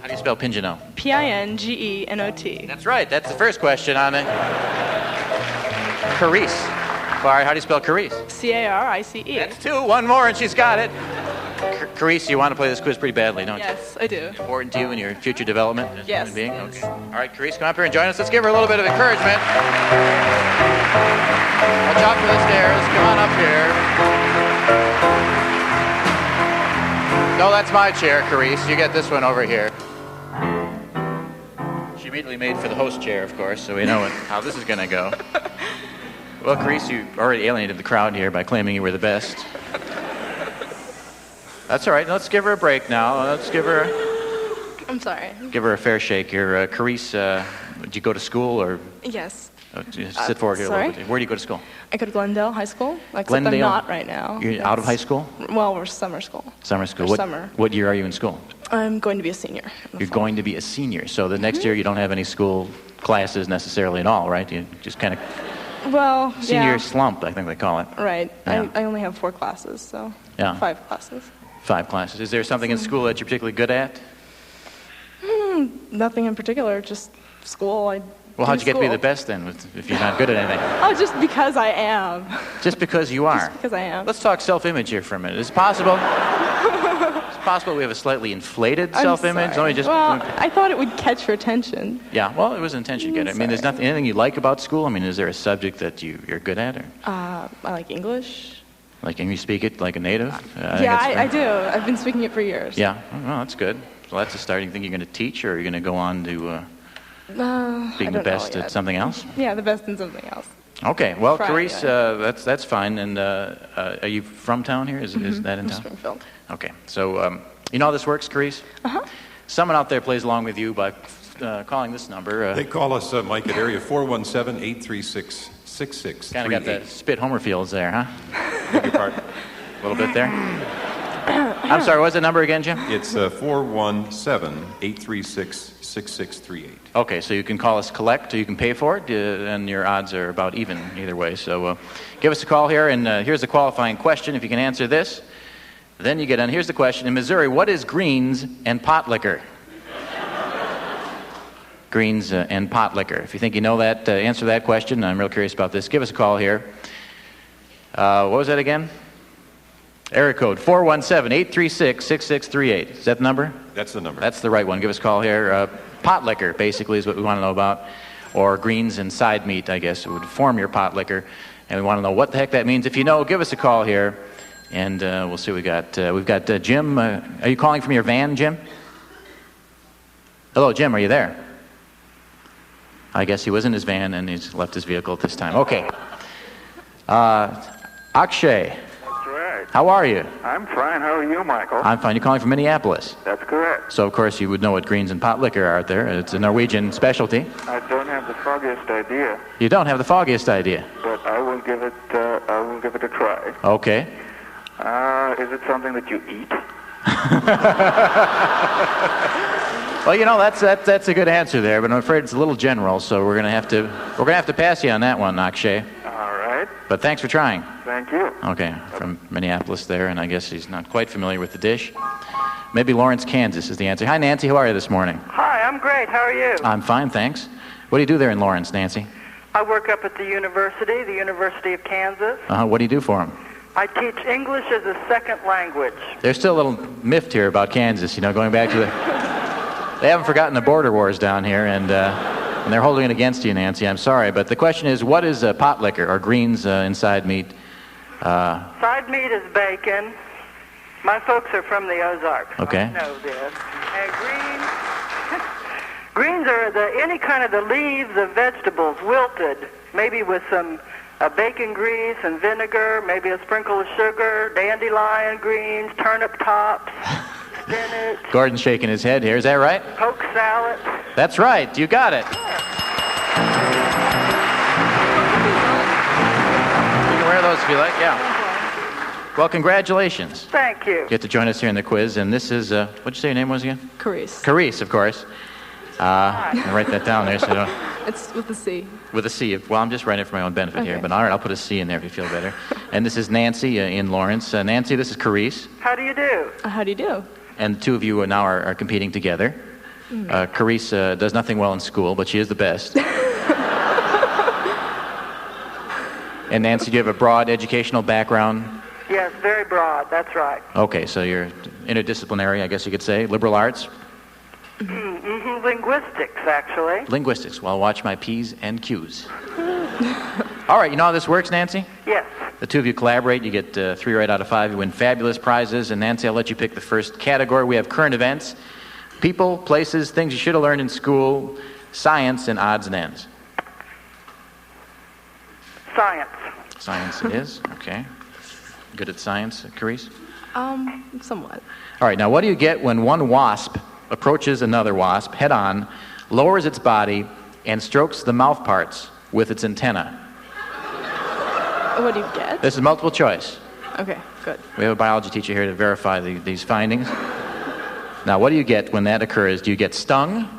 How do you spell Pingenot? Pingenot. That's right. That's the first question on it. Carice. All right, how do you spell Carice? Carice. That's 2. 1 more and she's got it. Carice, you want to play this quiz pretty badly, don't you? Yes, I do. Important to you in your future development as a human being? Yes. Okay. All right, Carice, come up here and join us. Let's give her a little bit of encouragement. Watch out for the stairs. Come on up here. No, that's my chair, Carice. You get this one over here. She immediately made for the host chair, of course, so we know how this is going to go. Well, Carice, you already alienated the crowd here by claiming you were the best. That's all right. Let's give her a break now. Let's give her... I'm sorry. Give her a fair shake here. Carice, did you go to school or... Yes. Just sit forward here a little bit. Where do you go to school? I go to Glendale High School. Except Glendale? I'm not right now. You're out of high school? Well, we're summer school. Summer school. Summer. What year are you in school? I'm going to be a senior. You're going to be a senior. So the next year you don't have any school classes necessarily at all, right? You just kind of... Well, Senior slump, I think they call it. Right. Yeah. I only have 4 classes, so... Yeah. 5 classes. 5 classes. Is there something in school that you're particularly good at? Nothing in particular, just school. Well, how'd you get to be the best then, if you're not good at anything? Oh, just because I am. Just because you are? Just because I am. Let's talk self-image here for a minute. Is it possible? It's possible we have a slightly inflated self-image? Well, I thought it would catch your attention. Yeah, well, it was an intention to get it. I mean, there's anything you like about school? I mean, is there a subject that you're good at? Or? I like English. Like, can you speak it like a native? I do. I've been speaking it for years. Yeah, well, that's good. So that's a start. You think you're going to teach, or are you going to go on to being the best at something else? Yeah, the best in something else. Okay, well, Carice, that's fine. And are you from town here? Is that in town? Springfield. Okay, so you know how this works, Carice? Uh-huh. Someone out there plays along with you by calling this number. They call us, Mike, at area 417-836-6638. Kind of got the spit Homerfields there, huh? Beg your pardon? A little bit there. I'm sorry, what's the number again, Jim? It's 417-836-6638. Okay, so you can call us collect, or you can pay for it, and your odds are about even either way. So give us a call here, and here's the qualifying question. If you can answer this, then you get on. Here's the question. In Missouri, what is greens and pot liquor? Greens and pot liquor. If you think you know that, answer that question. I'm real curious about this. Give us a call here. What was that again? Area code 417-836-6638. Is that the number? That's the number. That's the right one. Give us a call here. Pot liquor, basically, is what we want to know about. Or greens and side meat, I guess, would form your pot liquor. And we want to know what the heck that means. If you know, give us a call here, and we'll see what we got. We've got Jim. Are you calling from your van, Jim? Hello, Jim. Are you there? I guess he was in his van, and he's left his vehicle at this time. Okay. Akshay. How are you? I'm fine. How are you, Michael? I'm fine. You're calling from Minneapolis? That's correct. So, of course, you would know what greens and pot liquor are out there. It's a Norwegian specialty. I don't have the foggiest idea. You don't have the foggiest idea? But I will give it a try. Okay. Is it something that you eat? Well, you know, that's a good answer there, but I'm afraid it's a little general, so we're gonna have to pass you on that one, Akshay. All right. But thanks for trying. Thank you. Okay, from Minneapolis there, and I guess he's not quite familiar with the dish. Maybe Lawrence, Kansas is the answer. Hi, Nancy. How are you this morning? Hi, I'm great. How are you? I'm fine, thanks. What do you do there in Lawrence, Nancy? I work up at the University of Kansas. What do you do for them? I teach English as a second language. There's still a little miffed here about Kansas, you know, going back to the... They haven't forgotten the border wars down here, and they're holding it against you, Nancy. I'm sorry, but the question is, what is pot liquor, or greens inside meat? Side meat is bacon. My folks are from the Ozarks. Okay. I know this. And greens are any kind of the leaves of vegetables, wilted, maybe with some bacon grease and vinegar, maybe a sprinkle of sugar, dandelion greens, turnip tops, spinach. Gordon's shaking his head here. Is that right? Poke salad. That's right. You got it. You can wear those if you like. Yeah. Well, congratulations. Thank you. You get to join us here in the quiz, and this is, what'd you say your name was again? Carice. Carice, of course. I'll write that down there. So it's with a C. With a C. Well, I'm just writing it for my own benefit here, Okay. but all right, I'll put a C in there if you feel better. And this is Nancy in Lawrence. Nancy, this is Carice. How do you do? How do you do? And the two of you now are competing together. Carice does nothing well in school, but she is the best. And Nancy, do you have a broad educational background? Yes, very broad. That's right. Okay, so you're interdisciplinary, I guess you could say. Liberal arts? Linguistics, actually. Linguistics. Well, watch my P's and Q's. All right, you know how this works, Nancy? Yes. The two of you collaborate. You get 3 right out of 5. You win fabulous prizes. And Nancy, I'll let you pick the first category. We have current events, people, places, things you should have learned in school, science, and odds and ends. Science. Science it is. Okay. Good at science, Carice? Somewhat. All right, now what do you get when one wasp approaches another wasp head-on, lowers its body, and strokes the mouth parts with its antenna? What do you get? This is multiple choice. Okay, good. We have a biology teacher here to verify these findings. Now, what do you get when that occurs? Do you get stung?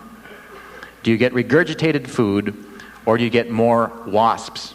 Do you get regurgitated food? Or do you get more wasps?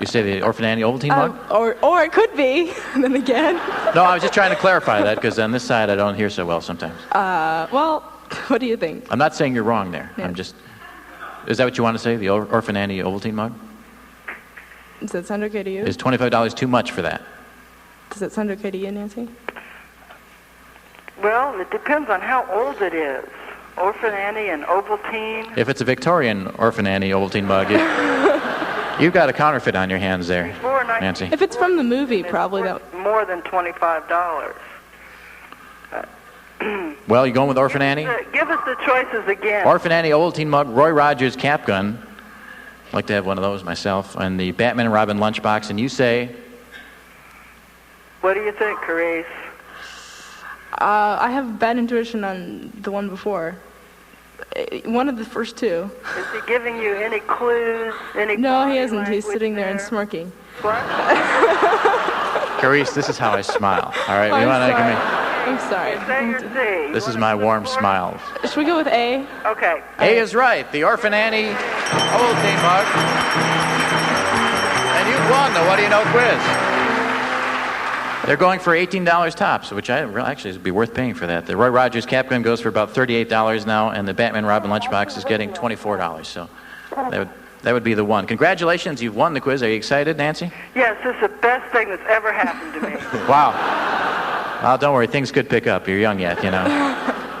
You say the Orphan Annie Ovaltine mug? Or it could be, and then again. No, I was just trying to clarify that, because on this side I don't hear so well sometimes. Well, what do you think? I'm not saying you're wrong there. Yeah. I'm just... Is that what you want to say, the Orphan Annie Ovaltine mug? Does that sound okay to you? Is $25 too much for that? Does that sound okay to you, Nancy? Well, it depends on how old it is. Orphan Annie and Ovaltine. If it's a Victorian Orphan Annie Ovaltine mug, you've got a counterfeit on your hands there, Nancy. If it's from the movie, probably that. More than $25. Well, you going with Orphan Annie? Give us the choices again. Orphan Annie Ovaltine mug, Roy Rogers cap gun. I'd like to have one of those myself. And the Batman and Robin lunchbox. And you say? What do you think, Carice? I have bad intuition on the one before. One of the first two. Is he giving you any clues? No, he isn't. He's sitting there and smirking. What? Carice, this is how I smile. All right, I'm sorry. Say your C. This is my warm smile. Should we go with A? Okay. A is right. The Orphan Annie Ovaltine mug. And you've won the What Do You Know quiz. They're going for $18 tops, which actually would be worth paying for that. The Roy Rogers cap gun goes for about $38 now, and the Batman Robin lunchbox is getting $24. So that would be the one. Congratulations, you've won the quiz. Are you excited, Nancy? Yes, this is the best thing that's ever happened to me. Wow. Well, don't worry, things could pick up. You're young yet, you know.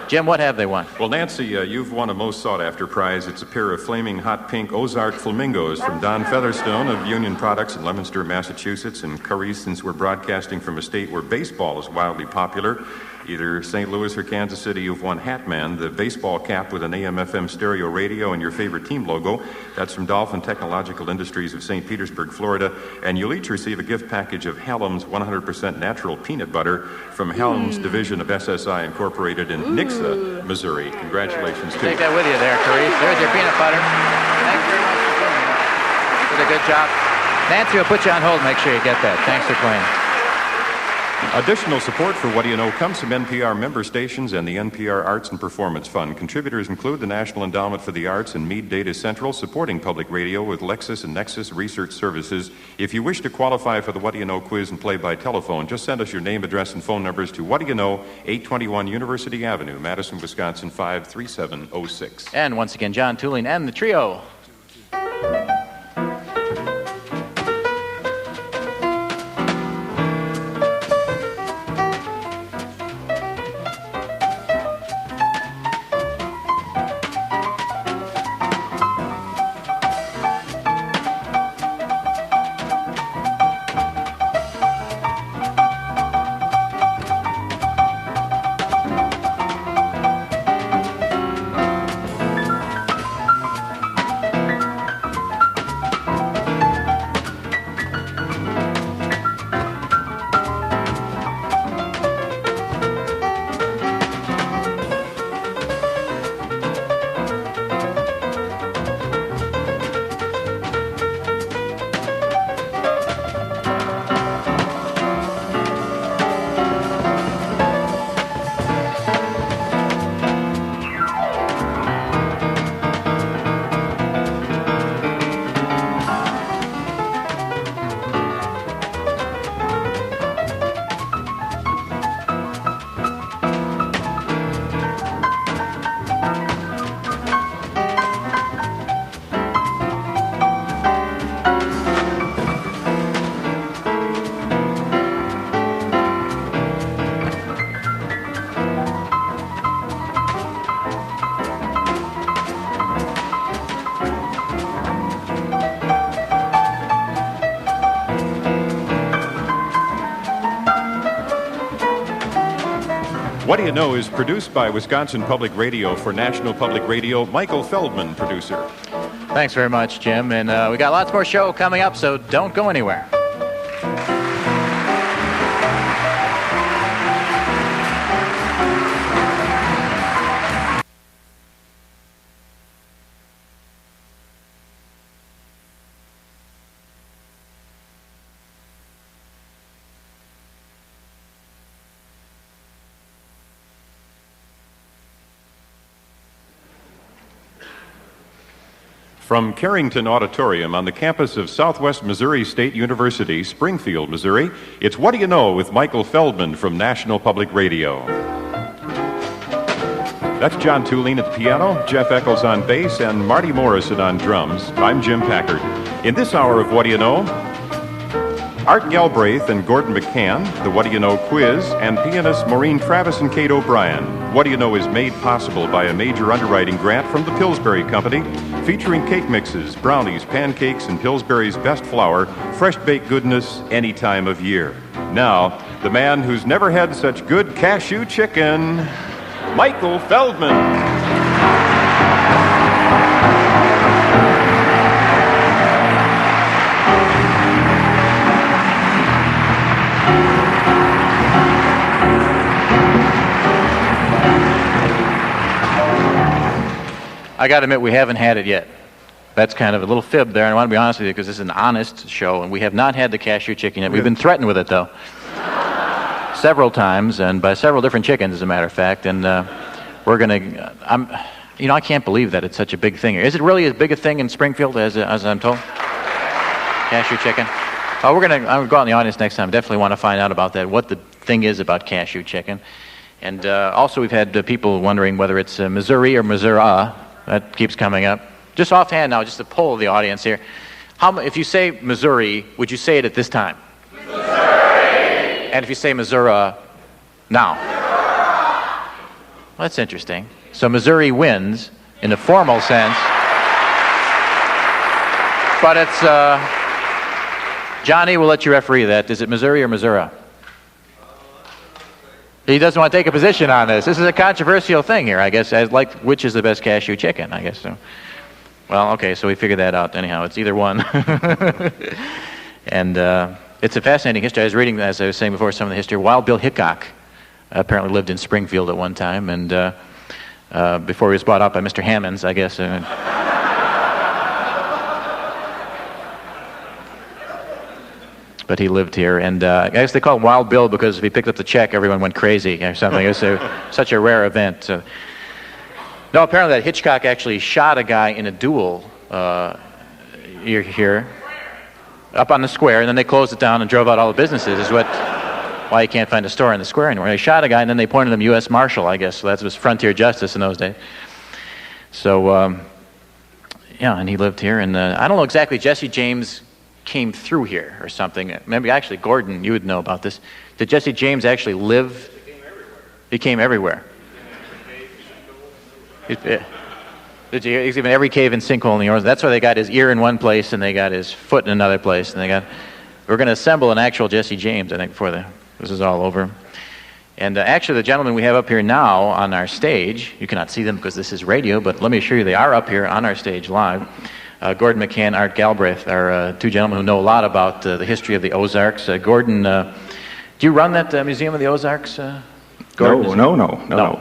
Jim, what have they won? Well, Nancy, you've won a most sought-after prize. It's a pair of flaming hot pink Ozark flamingos from Don Featherstone of Union Products in Leominster, Massachusetts. And Carice, since we're broadcasting from a state where baseball is wildly popular, either St. Louis or Kansas City, you've won Hatman, the baseball cap with an AM/FM stereo radio and your favorite team logo. That's from Dolphin Technological Industries of St. Petersburg, Florida. And you'll each receive a gift package of Hallam's 100% natural peanut butter from Hallam's division of SSI Incorporated in Nixa, Missouri. Congratulations to you. Take that with you there, Carice. There's your peanut butter. Thanks very much for doing that. Did a good job. Nancy will put you on hold. Make sure you get that. Thanks for playing. Additional support for What Do You Know comes from NPR member stations and the NPR Arts and Performance Fund. Contributors include the National Endowment for the Arts and Meade Data Central, supporting public radio with Lexis and Nexus Research Services. If you wish to qualify for the What Do You Know quiz and play by telephone, just send us your name, address, and phone numbers to What Do You Know, 821 University Avenue, Madison, Wisconsin, 53706. And once again, John Toulings and the trio. What Do You Know is produced by Wisconsin Public Radio for National Public Radio. Michael Feldman, producer. Thanks very much, Jim. And we got lots more show coming up, so don't go anywhere. From Carrington Auditorium on the campus of Southwest Missouri State University, Springfield, Missouri, it's What Do You Know with Michael Feldman from National Public Radio. That's John Toulings at the piano, Jeff Eckles on bass, and Marty Morrison on drums. I'm Jim Packard. In this hour of What Do You Know, Art Galbraith and Gordon McCann, the What Do You Know quiz, and pianists Maureen Travis and Kate O'Brien. What Do You Know is made possible by a major underwriting grant from the Pillsbury Company, featuring cake mixes, brownies, pancakes, and Pillsbury's best flour, fresh-baked goodness any time of year. Now, the man who's never had such good cashew chicken, Michael Feldman. I got to admit, we haven't had it yet. That's kind of a little fib there, and I want to be honest with you because this is an honest show, and we have not had the cashew chicken yet. We've been threatened with it, though, several times, and by several different chickens, as a matter of fact, and we're going to, I can't believe that it's such a big thing here. Is it really as big a thing in Springfield as I'm told? Cashew chicken? I'm going to go out in the audience next time. Definitely want to find out about that, what the thing is about cashew chicken. And also we've had people wondering whether it's Missouri or Missourah. That keeps coming up. Just offhand now, just to poll the audience here. If you say Missouri, would you say it at this time? Missouri! And if you say Missourah, now? Well, that's interesting. So Missouri wins in a formal sense. But it's, Johnny, we'll let you referee that. Is it Missouri or Missourah? He doesn't want to take a position on this. This is a controversial thing here, I guess, as like which is the best cashew chicken, I guess. So. Well, okay, so we figured that out anyhow. It's either one. And it's a fascinating history. I was reading, as I was saying before, some of the history. Wild Bill Hickok apparently lived in Springfield at one time, and before he was bought out by Mr. Hammonds, I guess. But he lived here, and I guess they call it Wild Bill because if he picked up the check, everyone went crazy or something. It was such a rare event. So. No, apparently that Hitchcock actually shot a guy in a duel here, up on the square, and then they closed it down and drove out all the businesses, is why you can't find a store in the square anymore. They shot a guy, and then they appointed him U.S. Marshal, I guess. So that was frontier justice in those days. So, yeah, and he lived here, and I don't know exactly, Jesse James came through here or something. Maybe actually, Gordon, you would know about this. Did Jesse James actually live? He came everywhere. He's even every cave and sinkhole in the Ozarks. That's why they got his ear in one place and they got his foot in another place. And we're going to assemble an actual Jesse James, I think, before this is all over. And actually, the gentlemen we have up here now on our stage, you cannot see them because this is radio, but let me assure you they are up here on our stage live. Gordon McCann, Art Galbraith are two gentlemen who know a lot about the history of the Ozarks. Gordon, do you run that Museum of the Ozarks? Gordon? No.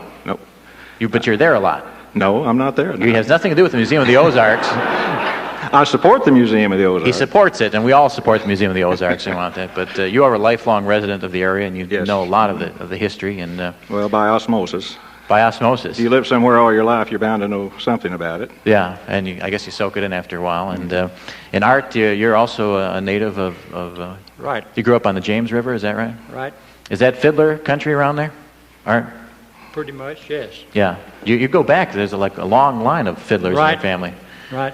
But you're there a lot. No, I'm not there. He has nothing to do with the Museum of the Ozarks. I support the Museum of the Ozarks. He supports it, and we all support the Museum of the Ozarks. I want that. But you are a lifelong resident of the area, and you know a lot of the history. And well, by osmosis. By osmosis. If you live somewhere all your life, you're bound to know something about it. Yeah, and I guess you soak it in after a while. And in Art, you're also a native of right. You grew up on the James River, is that right? Right. Is that fiddler country around there? Art? Pretty much, yes. Yeah. You go back, there's a long line of fiddlers in your family. Right.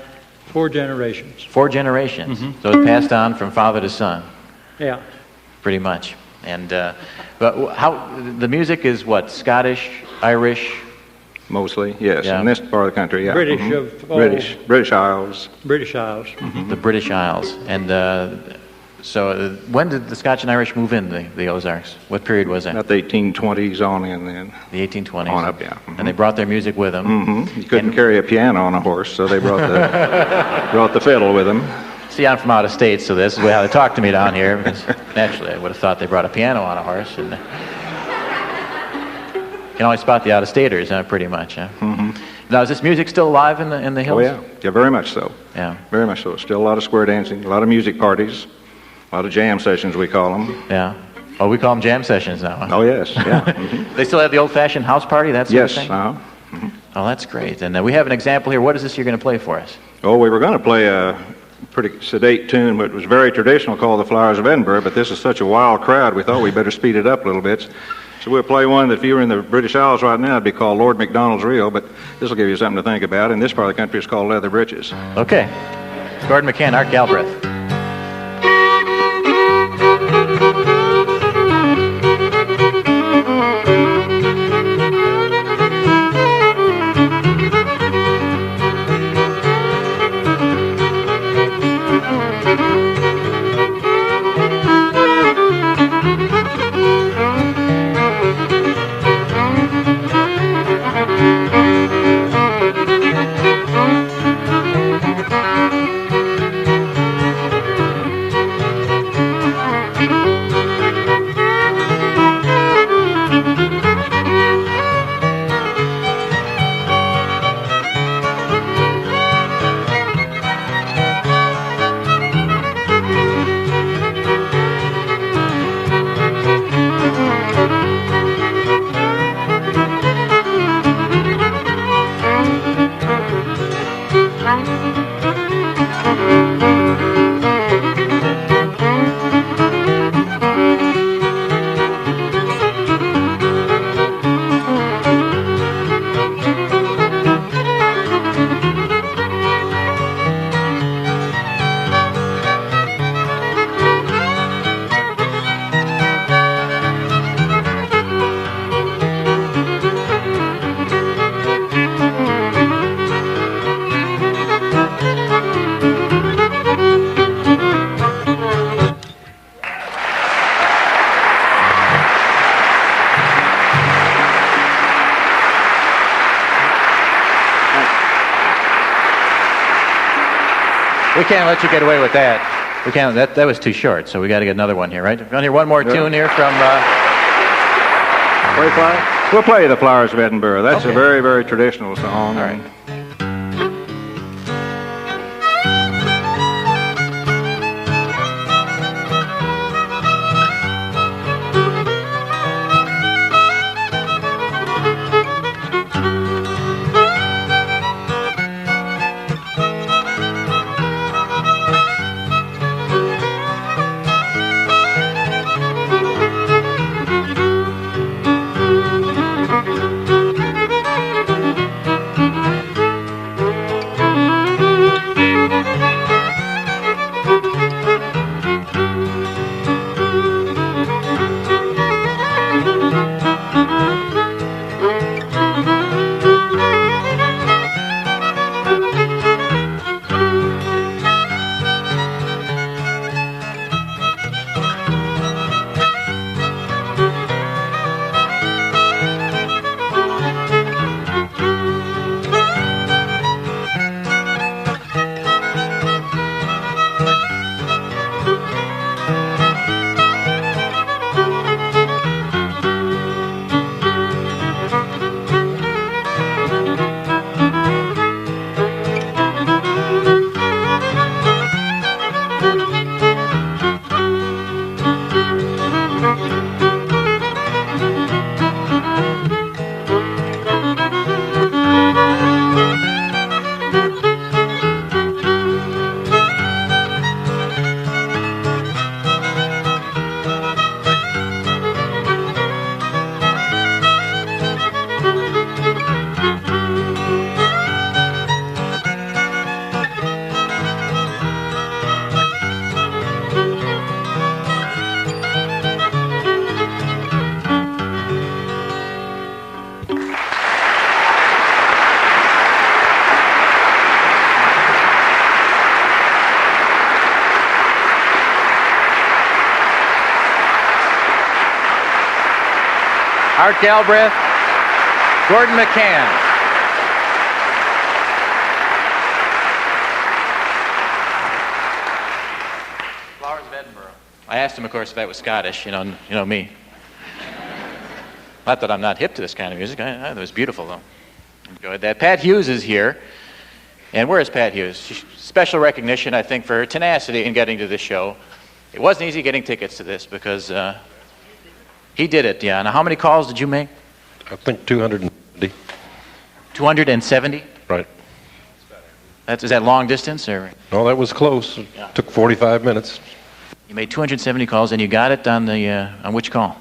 4 generations. 4 generations. Mm-hmm. So it's passed on from father to son. Yeah. Pretty much. And but how the music is what? Scottish, Irish? Mostly, yes. In this part of the country, yeah. British mm-hmm. British Isles. British Isles. Mm-hmm. The British Isles. And so when did the Scotch and Irish move in the Ozarks? What period was that? About the 1820s on in then. The 1820s. On up, yeah. Mm-hmm. And they brought their music with them. Mm-hmm. You couldn't carry a piano on a horse, so they brought the fiddle with them. See, I'm from out of state, so this is how they talk to me down here. Because naturally, I would have thought they brought a piano on a horse. And you can always spot the out-of-staters, pretty much. Huh? Mm-hmm. Now, is this music still alive in the hills? Oh, yeah, very much so. Yeah. Very much so. Still a lot of square dancing, a lot of music parties, a lot of jam sessions, we call them. Yeah. Oh, we call them jam sessions now. Huh? Oh, yes, yeah. Mm-hmm. They still have the old-fashioned house party, that sort of thing? Yes, uh-huh. Mm-hmm. Oh, that's great. And we have an example here. What is this you're going to play for us? Oh, we were going to play a pretty sedate tune, but it was very traditional, called The Flowers of Edinburgh, but this is such a wild crowd, we thought we'd better speed it up a little bit. So we'll play one that if you were in the British Isles right now, it'd be called Lord MacDonald's Reel, but this will give you something to think about, and this part of the country is called Leather Breeches. Okay. Gordon McCann, Art Galbraith. We can't let you get away with that. We can't. That was too short, so we got to get another one here, right? We're going to hear one more tune here from... We'll play The Flowers of Edinburgh. That's a very, very traditional song. All right. Art Galbraith, Gordon McCann. Flowers of Edinburgh. I asked him, of course, if that was Scottish. You know me. Not that I'm not hip to this kind of music. I thought it was beautiful, though. Enjoyed that. Pat Hughes is here. And where is Pat Hughes? Special recognition, I think, for her tenacity in getting to this show. It wasn't easy getting tickets to this because he did it, yeah. Now, how many calls did you make? I think 270. 270? Right. Is that long distance or? No, that was close. It took 45 minutes. You made 270 calls, and you got it on which call?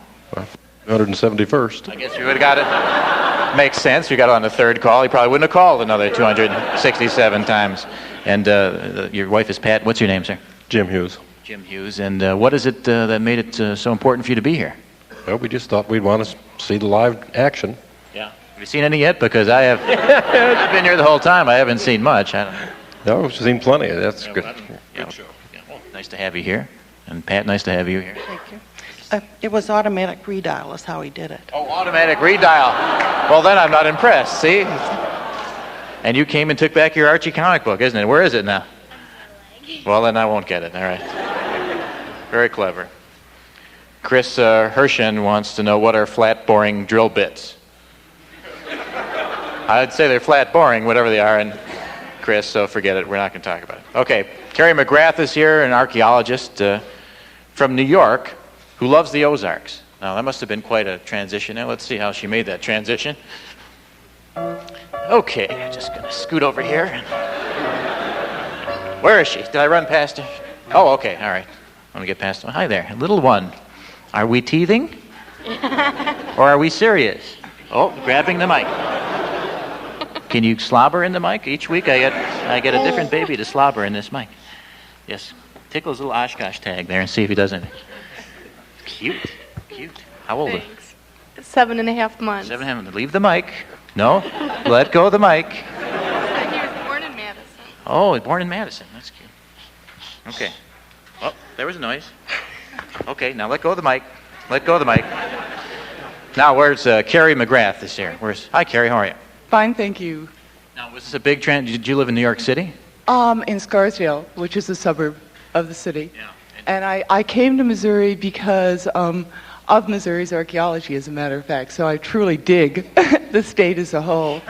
171st. I guess you would have got it. Makes sense. You got it on the third call. You probably wouldn't have called another 267 times. And your wife is Pat. What's your name, sir? Jim Hughes. Jim Hughes. And what is it that made it so important for you to be here? Well, we just thought we'd want to see the live action. Yeah. Have you seen any yet? Because I have. I've been here the whole time. I haven't seen much. I don't know. No, we've seen plenty. That's good. Good show. Yeah, well, nice to have you here. And Pat, nice to have you here. Thank you. It was automatic redial is how he did it. Oh, automatic redial. Well, then I'm not impressed, see? And you came and took back your Archie comic book, isn't it? Where is it now? Well, then I won't get it. All right. Very clever. Chris Hershen wants to know what are flat, boring drill bits. I'd say they're flat, boring, whatever they are, and Chris, so forget it. We're not going to talk about it. Okay. Carrie McGrath is here, an archaeologist from New York who loves the Ozarks. Now, that must have been quite a transition. Now, let's see how she made that transition. Okay, I'm just going to scoot over here. Where is she? Did I run past her? Oh, okay, all right. Let me get past her. Hi there, little one. Are we teething? Or are we serious? Oh, grabbing the mic. Can you slobber in the mic? Each week I get a different baby to slobber in this mic. Yes. Tickle his little Oshkosh tag there and see if he does anything. Cute. How old? Thanks. 7.5 months. 7.5. Leave the mic. No. Let go of the mic. He was born in Madison. Oh, born in Madison. That's cute. Okay. Oh, there was a noise. Okay, now let go of the mic. Let go of the mic. Now, where's Carrie McGrath this year? Hi, Carrie. How are you? Fine, thank you. Now, was this a big Did you live in New York City? In Scarsdale, which is a suburb of the city. Yeah. And I came to Missouri because of Missouri's archaeology, as a matter of fact. So I truly dig the state as a whole.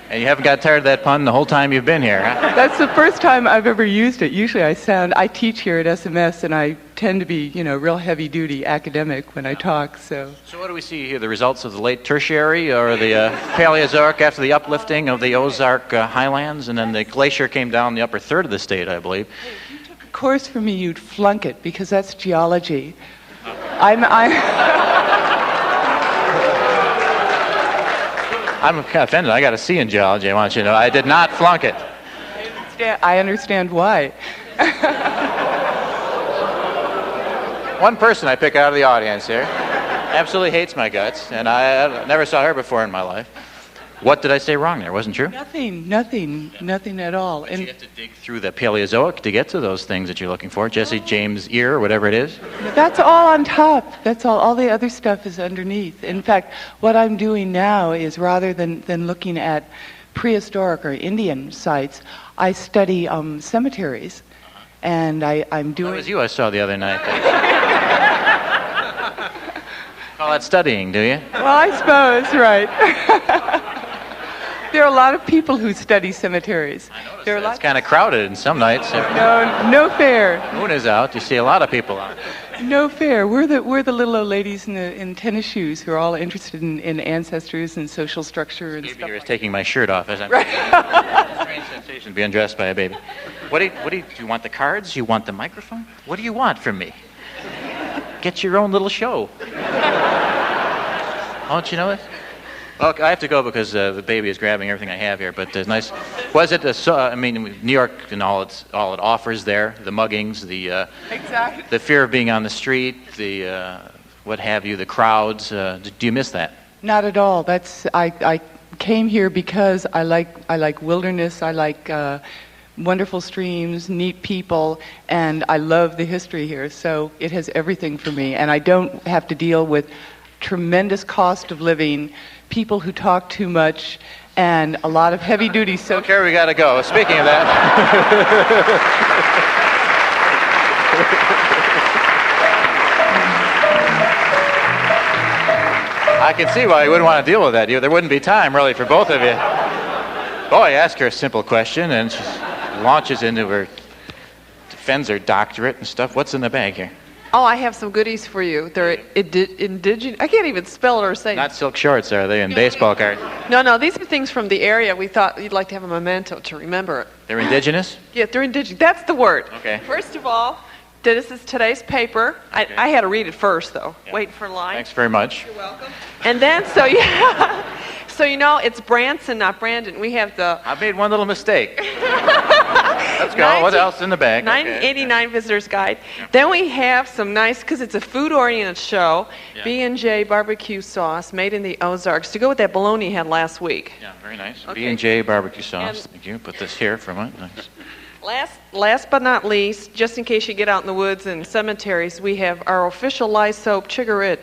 And you haven't got tired of that pun the whole time you've been here, huh? That's the first time I've ever used it. Usually I teach here at SMS, and I tend to be, real heavy-duty academic when I talk, so. So what do we see here? The results of the late Tertiary or the Paleozoic after the uplifting of the Ozark highlands, and then the glacier came down the upper third of the state, I believe. If you took a course from me, you'd flunk it, because that's geology. I'm kind of offended. I got a C in geology, I want you to know. I did not flunk it. I understand why. One person I pick out of the audience here absolutely hates my guts, and I never saw her before in my life. What did I say wrong there? Wasn't true? Nothing at all. But you have to dig through the Paleozoic to get to those things that you're looking for. Jesse James' ear, or whatever it is. That's all on top. That's all. All the other stuff is underneath. In fact, what I'm doing now is rather than looking at prehistoric or Indian sites, I study cemeteries. And I'm doing... That was you I saw the other night. Call that studying, do you? Well, I suppose, right. There are a lot of people who study cemeteries. I noticed that. It's kind of crowded in some nights. No fair. Moon is out. You see a lot of people out. No fair. We're the little old ladies in tennis shoes who are all interested in ancestors and social structure and stuff. Baby here is taking my shirt off as I'm strange sensation to be undressed by a baby. Do you want the cards? You want the microphone? What do you want from me? Get your own little show. Don't you know it? Well, I have to go because the baby is grabbing everything I have here. But it's nice. Was it? New York and all it offers there, the muggings, exactly. The fear of being on the street, the what have you, the crowds. Do you miss that? Not at all. I came here because I like wilderness. I like wonderful streams, neat people, and I love the history here. So it has everything for me, and I don't have to deal with tremendous cost of living, people who talk too much, and a lot of heavy-duty social... Okay, we got to go. Speaking of that... I can see why you wouldn't want to deal with that. There wouldn't be time, really, for both of you. Boy, ask her a simple question, and she launches into her... defends her doctorate and stuff. What's in the bag here? Oh, I have some goodies for you. They're indigenous. I can't even spell it or say it. Not silk shorts, are they, in baseball cards? No, these are things from the area. We thought you'd like to have a memento to remember it. They're indigenous? Yeah, they're indigenous. That's the word. Okay. First of all, this is today's paper. I had to read it first, though. Yeah. Waiting for line. Thanks very much. You're welcome. And then, so it's Branson, not Brandon. We have the... I made one little mistake. Let's go. What else in the bag? 1989 Visitor's Guide. Yeah. Then we have some nice, because it's a food-oriented show, B&J barbecue sauce made in the Ozarks to go with that bologna you had last week. Yeah, very nice. Okay. B&J barbecue sauce. Thank you. Put this here for a moment. Nice. Last but not least, just in case you get out in the woods and cemeteries, we have our official lye soap, Chigarit,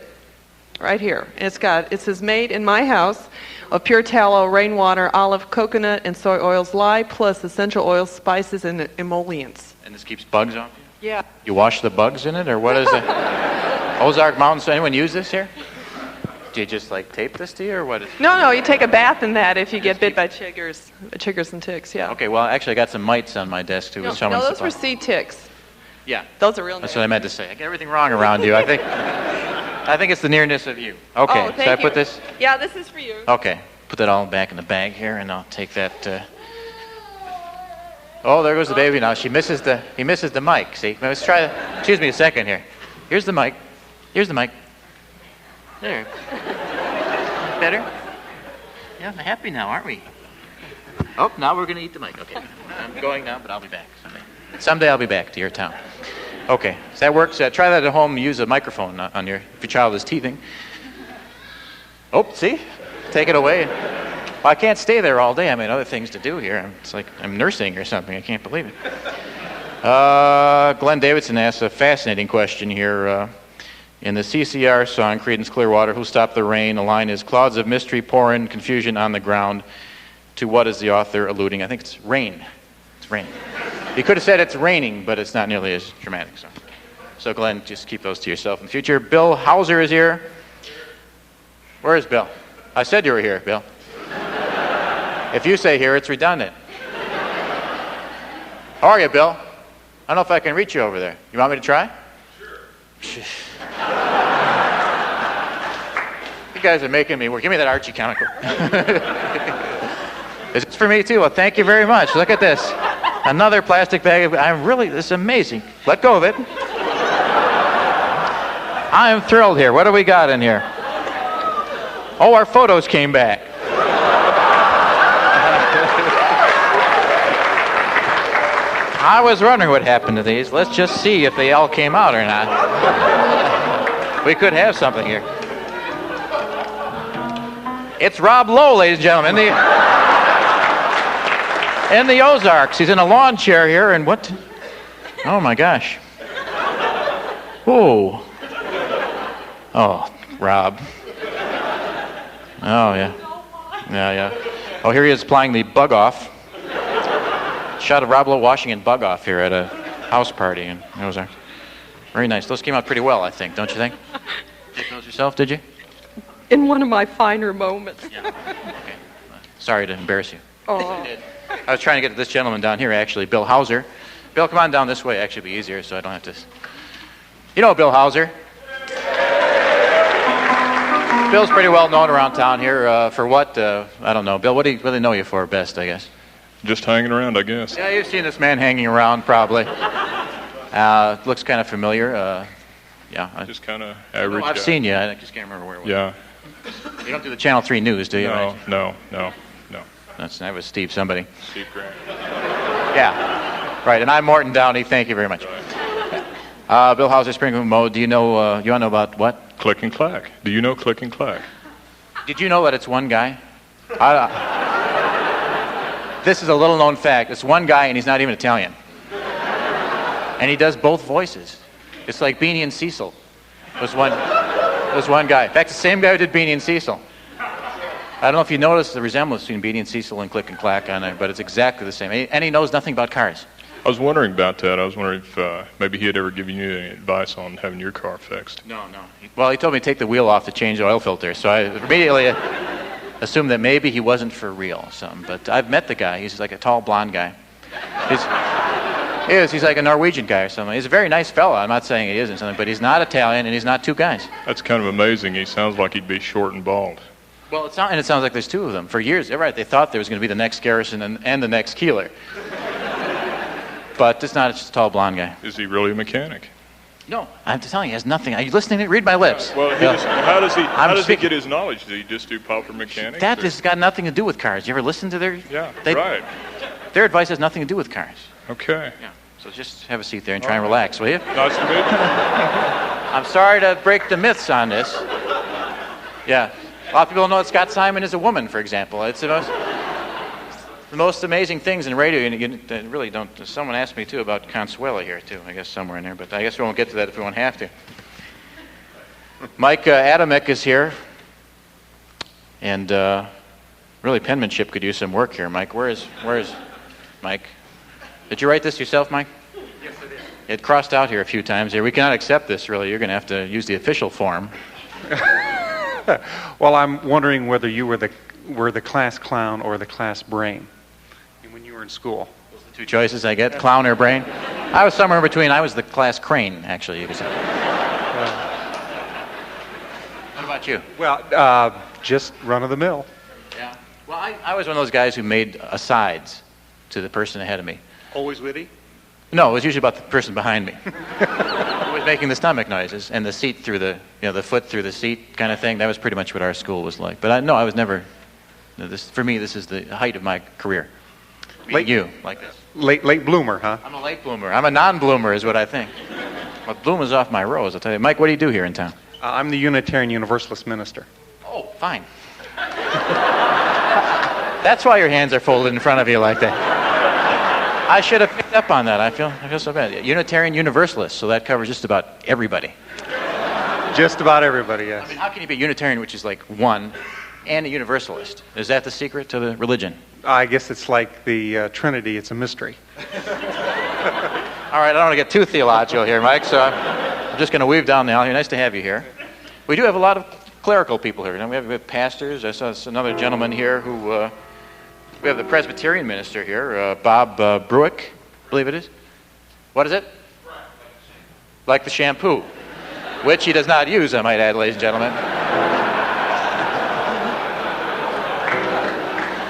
right here. And it says made in my house of pure tallow, rainwater, olive, coconut, and soy oils, lye, plus essential oils, spices, and emollients. And this keeps bugs off you? Yeah. You wash the bugs in it, or what is it? Ozark Mountains, anyone use this here? Do you just tape this to you, or what? No, you take a bath in that if you get bit by chiggers and ticks, yeah. Okay, well, actually, I got some mites on my desk, too. No, those were sea ticks. Yeah. Those are real That's what I meant to say. I get everything wrong around you. I think it's the nearness of you. Okay, so I put this? Yeah, this is for you. Okay, put that all back in the bag here, and I'll take that. Oh, there goes the baby now. He misses the mic. See, let's try. Excuse me a second here. Here's the mic. There. Better? Yeah, I'm happy now, aren't we? Oh, now we're going to eat the mic. Okay. I'm going now, but I'll be back someday. Someday I'll be back to your town. Okay, so that works. Try that at home. Use a microphone if your child is teething. Oh, see? Take it away. Well, I can't stay there all day. I mean, other things to do here. It's like I'm nursing or something. I can't believe it. Glenn Davidson asks a fascinating question here. In the CCR song, Creedence Clearwater, Who Stopped the Rain, the line is, clouds of mystery pour in, confusion on the ground. To what is the author alluding? I think it's rain. It's rain. You could have said it's raining, but it's not nearly as dramatic. So Glenn, just keep those to yourself in the future. Bill Hauser is here. Where is Bill? I said you were here, Bill. If you say here, it's redundant. How are you, Bill? I don't know if I can reach you over there. You want me to try? Sure. You guys are making me work. Give me that Archie comic book. Is this for me too? Well, thank you very much. Look at this. Another plastic bag. This is amazing. Let go of it. I am thrilled here. What do we got in here? Oh, our photos came back. I was wondering what happened to these. Let's just see if they all came out or not. We could have something here. It's Rob Lowe, ladies and gentlemen, in the Ozarks. He's in a lawn chair here, and what? Oh my gosh. Whoa. Oh, Rob. Oh yeah. Yeah. Oh, here he is applying the bug off. Shot of Rob Lowe washing and bug off here at a house party in Ozarks. Very nice. Those came out pretty well, I think, don't you think? Take those yourself, did you? In one of my finer moments. Yeah. Okay. Sorry to embarrass you. Oh. I was trying to get to this gentleman down here, actually, Bill Hauser. Bill, come on down this way. Actually, be easier, so I don't have to. You know Bill Hauser. Bill's pretty well known around town here for what? I don't know. Bill, what do they know you for best, I guess? Just hanging around, I guess. Yeah, you've seen this man hanging around, probably. Looks kind of familiar. Yeah. Just kind of average. I've seen you. I just can't remember where it was. Yeah. You don't do the Channel 3 news, do you? No. That was Steve somebody. Steve Grant. Yeah. Right, and I'm Morton Downey. Thank you very much. Bill Hauser, Springfield Mo. Do you know, you want to know about what? Click and Clack. Do you know Click and Clack? Did you know that it's one guy? This is a little-known fact. It's one guy, and he's not even Italian. And he does both voices. It's like Beanie and Cecil. It was one guy. In fact, the same guy who did Beanie and Cecil. I don't know if you noticed the resemblance between Beanie and Cecil and Click and Clack on it, but it's exactly the same. And he knows nothing about cars. I was wondering about that. I was wondering if maybe he had ever given you any advice on having your car fixed. No. Well, he told me to take the wheel off to change the oil filter, so I immediately assumed that maybe he wasn't for real or something. But I've met the guy. He's like a tall, blonde guy. He is. He's like a Norwegian guy or something. He's a very nice fellow. I'm not saying he isn't something, but he's not Italian and he's not two guys. That's kind of amazing. He sounds like he'd be short and bald. Well, it sounds like there's two of them. For years, you're right, they thought there was going to be the next Garrison and the next Keeler. But it's not. It's just a tall blonde guy. Is he really a mechanic? No, I'm telling you, he has nothing. Are you listening? Read my lips. Well, how does he get his knowledge? Does he just do pauper mechanics? That has got nothing to do with cars. You ever listen to their... Yeah, right. Their advice has nothing to do with cars. Okay. Yeah. So just have a seat there and try and relax, will you? Nice to meet you. I'm sorry to break the myths on this. Yeah. A lot of people don't know that Scott Simon is a woman, for example. It's the most amazing things in radio. You really don't... Someone asked me, too, about Consuela here, too. I guess somewhere in there. But I guess we won't get to that if we won't have to. Mike Adamek is here. And really, penmanship could use some work here, Mike. Where is Mike? Did you write this yourself, Mike? Yes, I did. It crossed out here a few times here. We cannot accept this, really. You're going to have to use the official form. Well, I'm wondering whether you were the class clown or the class brain when you were in school. Those are the two choices I get, clown or brain. I was somewhere in between. I was the class crane, actually, you could say. What about you? Well, just run-of-the-mill. Yeah. Well, I was one of those guys who made asides to the person ahead of me. Always witty? No, it was usually about the person behind me. Who was making the stomach noises and the seat through the foot through the seat kind of thing. That was pretty much what our school was like. But I was never. For me, this is the height of my career. Meeting you like this. Late bloomer, huh? I'm a late bloomer. I'm a non-bloomer, is what I think. Well, bloom is off my rose. I'll tell you, Mike. What do you do here in town? I'm the Unitarian Universalist minister. Oh, fine. That's why your hands are folded in front of you like that. I should have picked up on that. I feel so bad. Unitarian Universalist, so that covers just about everybody. Just about everybody, yes. I mean, how can you be a Unitarian, which is like one, and a Universalist? Is that the secret to the religion? I guess it's like the Trinity. It's a mystery. All right, I don't want to get too theological here, Mike, so I'm just going to weave down the aisle here. Nice to have you here. We do have a lot of clerical people here. We have pastors. I saw another gentleman here who... we have the Presbyterian minister here, Bob Bruick, I believe it is. What is it? Like the shampoo, which he does not use, I might add, ladies and gentlemen.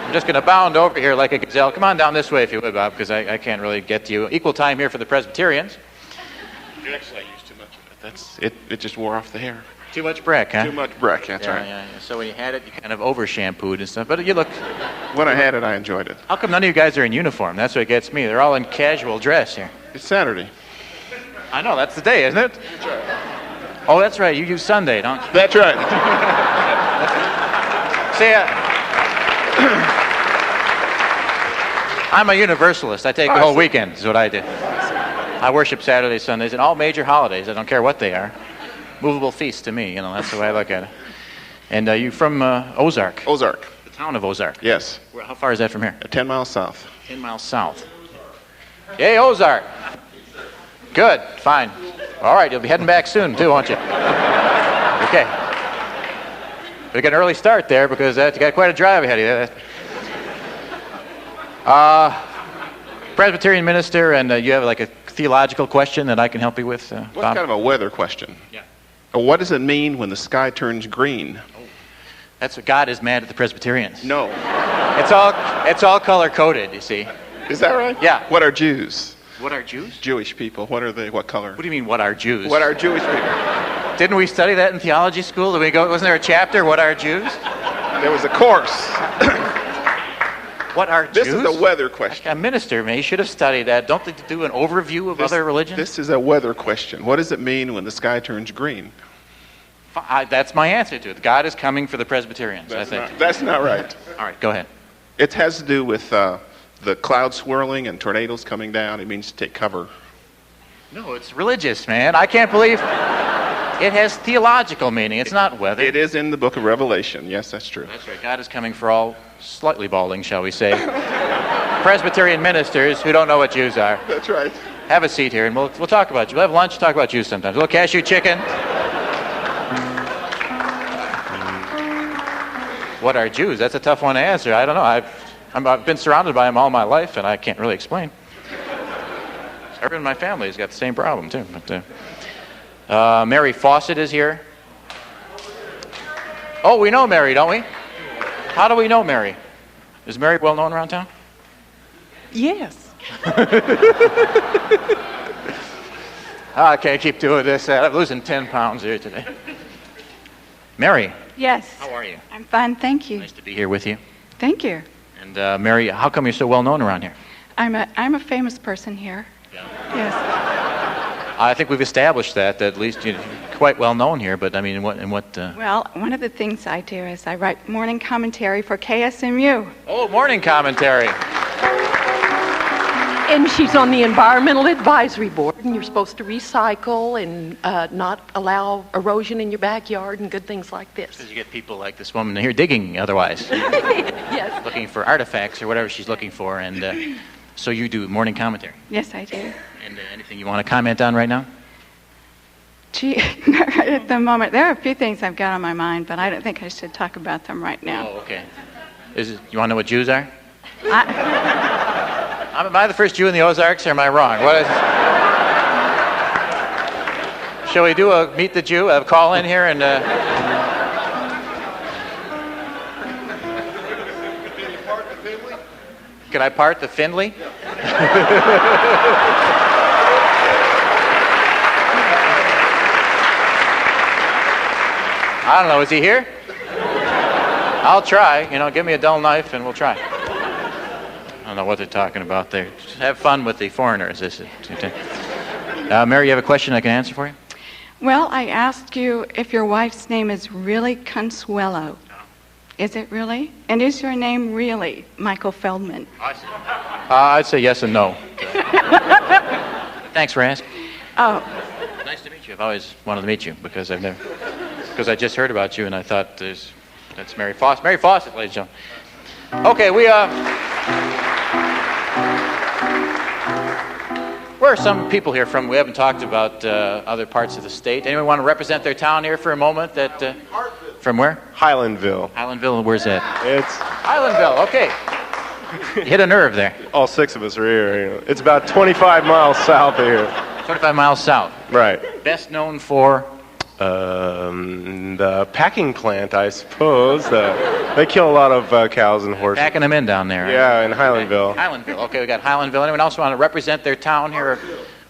I'm just going to bound over here like a gazelle. Come on down this way if you would, Bob, because I can't really get to you. Equal time here for the Presbyterians. You actually used too much of it. It just wore off the hair. Too much Breck, huh? Too much Breck, that's right. Yeah. So when you had it, you kind of over-shampooed and stuff. But you look... When I had it, I enjoyed it. How come none of you guys are in uniform? That's what gets me. They're all in casual dress here. It's Saturday. I know, that's the day, isn't it? That's right. Oh, that's right. You use Sunday, don't you? That's right. See, I'm a Universalist. I take the whole weekend is what I do. I worship Saturdays, Sundays, and all major holidays. I don't care what they are. Movable feast to me, that's the way I look at it. And you from Ozark? Ozark. The town of Ozark? Yes. How far is that from here? 10 miles south. 10 miles south. Yay, Ozark. Good, fine. All right, you'll be heading back soon, too, won't you? Okay. We got an early start there because you got quite a drive ahead of you. Presbyterian minister, and you have like a theological question that I can help you with, What's Bob? kind of a weather question? Yeah. What does it mean when the sky turns green? That's what God is mad at the Presbyterians. No. It's all color-coded, you see. Is that right? Yeah. What are Jews? What are Jews? Jewish people. What are they? What color? What do you mean, what are Jews? What are Jewish people? Didn't we study that in theology school? Wasn't there a chapter, What Are Jews? There was a course. What are This Jews? is a weather question. A minister, man, you should have studied that. Don't they do an overview of other religions? This is a weather question. What does it mean when the sky turns green? That's my answer to it. God is coming for the Presbyterians, I think. That's not right. All right, go ahead. It has to do with the clouds swirling and tornadoes coming down. It means to take cover. No, it's religious, man. I can't believe it has theological meaning. It's not weather. It is in the book of Revelation. Yes, that's true. That's right. God is coming for all slightly balding, shall we say, Presbyterian ministers who don't know what Jews are. That's right. Have a seat here, and we'll talk about you. We'll have lunch, talk about Jews sometimes. A little cashew chicken. What are Jews? That's a tough one to answer. I don't know. I've been surrounded by them all my life, and I can't really explain. Everyone in my family has got the same problem, too. But, Mary Fawcett is here. Oh, we know Mary, don't we? How do we know Mary? Is Mary well known around town? Yes. I can't keep doing this. I'm losing 10 pounds here today. Mary, Yes. how are you? I'm fine, thank you. Nice to be here with you. Thank you. And Mary, how come you're so well known around here? I'm a famous person here. Yes. I think we've established that at least you're quite well known here. But I mean, in what? Well, one of the things I do is I write morning commentary for KSMU. Oh, morning commentary. And she's on the Environmental Advisory Board, and you're supposed to recycle and not allow erosion in your backyard and good things like this. Because you get people like this woman here digging otherwise. Yes. Looking for artifacts or whatever she's looking for. And so you do morning commentary. Yes, I do. And anything you want to comment on right now? Gee, right at the moment, there are a few things I've got on my mind, but I don't think I should talk about them right now. Oh, okay. You want to know what Jews are? Am I the first Jew in the Ozarks, or am I wrong? What is... Shall we do a Meet the Jew, a call in here, and... Can I part the Findlay? I don't know, is he here? I'll try. Give me a dull knife and we'll try. I don't know what they're talking about there. Just have fun with the foreigners. Mary, you have a question I can answer for you? Well, I asked you if your wife's name is really Consuelo. Is it really? And is your name really Michael Feldman? I'd say yes and no. Thanks for asking. Oh. Nice to meet you. I've always wanted to meet you because I just heard about you and I thought that's Mary Fawcett. Mary Fawcett, ladies and gentlemen. Okay, where are some people here from? We haven't talked about other parts of the state. Anyone want to represent their town here for a moment? From where? Highlandville. Highlandville, where's that? It's Highlandville, okay. You hit a nerve there. All six of us are here. It's about 25 miles south of here. 25 miles south. Right. Best known for? The packing plant, I suppose. They kill a lot of cows and horses. Packing them in down there. Right? Yeah, in Highlandville. Highlandville. Okay, we got Highlandville. Anyone else want to represent their town here?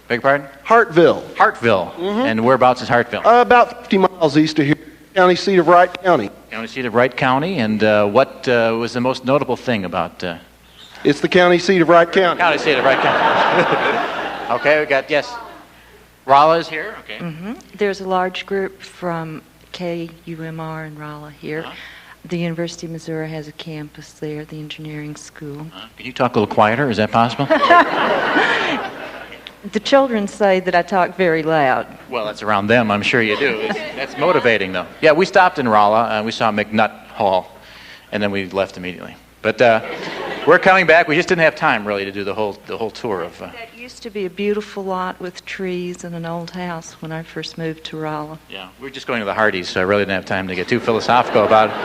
Beg your pardon? Hartville. Hartville. Mm-hmm. And whereabouts is Hartville? About 50 miles east of here. County seat of Wright County. County seat of Wright County. And what was the most notable thing about... It's the county seat of Wright County. County seat of Wright County. Okay, we got, yes. Rolla is here. Okay. Mm-hmm. There's a large group from KUMR and Rolla here. The University of Missourah has a campus there, the engineering school. Can you talk a little quieter? Is that possible? The children say that I talk very loud. Well, that's around them. I'm sure you do. That's motivating, though. Yeah, we stopped in Rolla. We saw McNutt Hall, and then we left immediately. But we're coming back. We just didn't have time, really, to do the whole tour of... That used to be a beautiful lot with trees and an old house when I first moved to Rolla. Yeah, we were just going to the Hardys, so I really didn't have time to get too philosophical about it,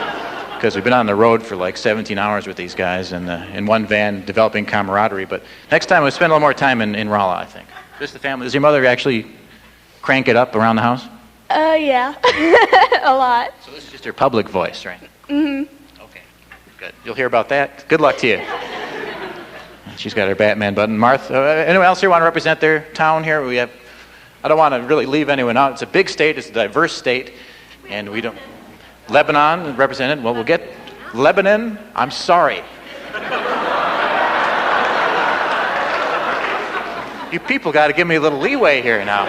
because we've been on the road for like 17 hours with these guys and in one van developing camaraderie. But next time we'll spend a little more time in Rolla, I think. Just the family. Does your mother actually crank it up around the house? Yeah. A lot. So this is just her public voice, right? Mm-hmm. Good. You'll hear about that. Good luck to you. She's got her Batman button. Martha, anyone else here want to represent their town here? I don't want to really leave anyone out. It's a big state. It's a diverse state. And we don't... Lebanon represented. Well, we'll get Lebanon. I'm sorry. You people got to give me a little leeway here now.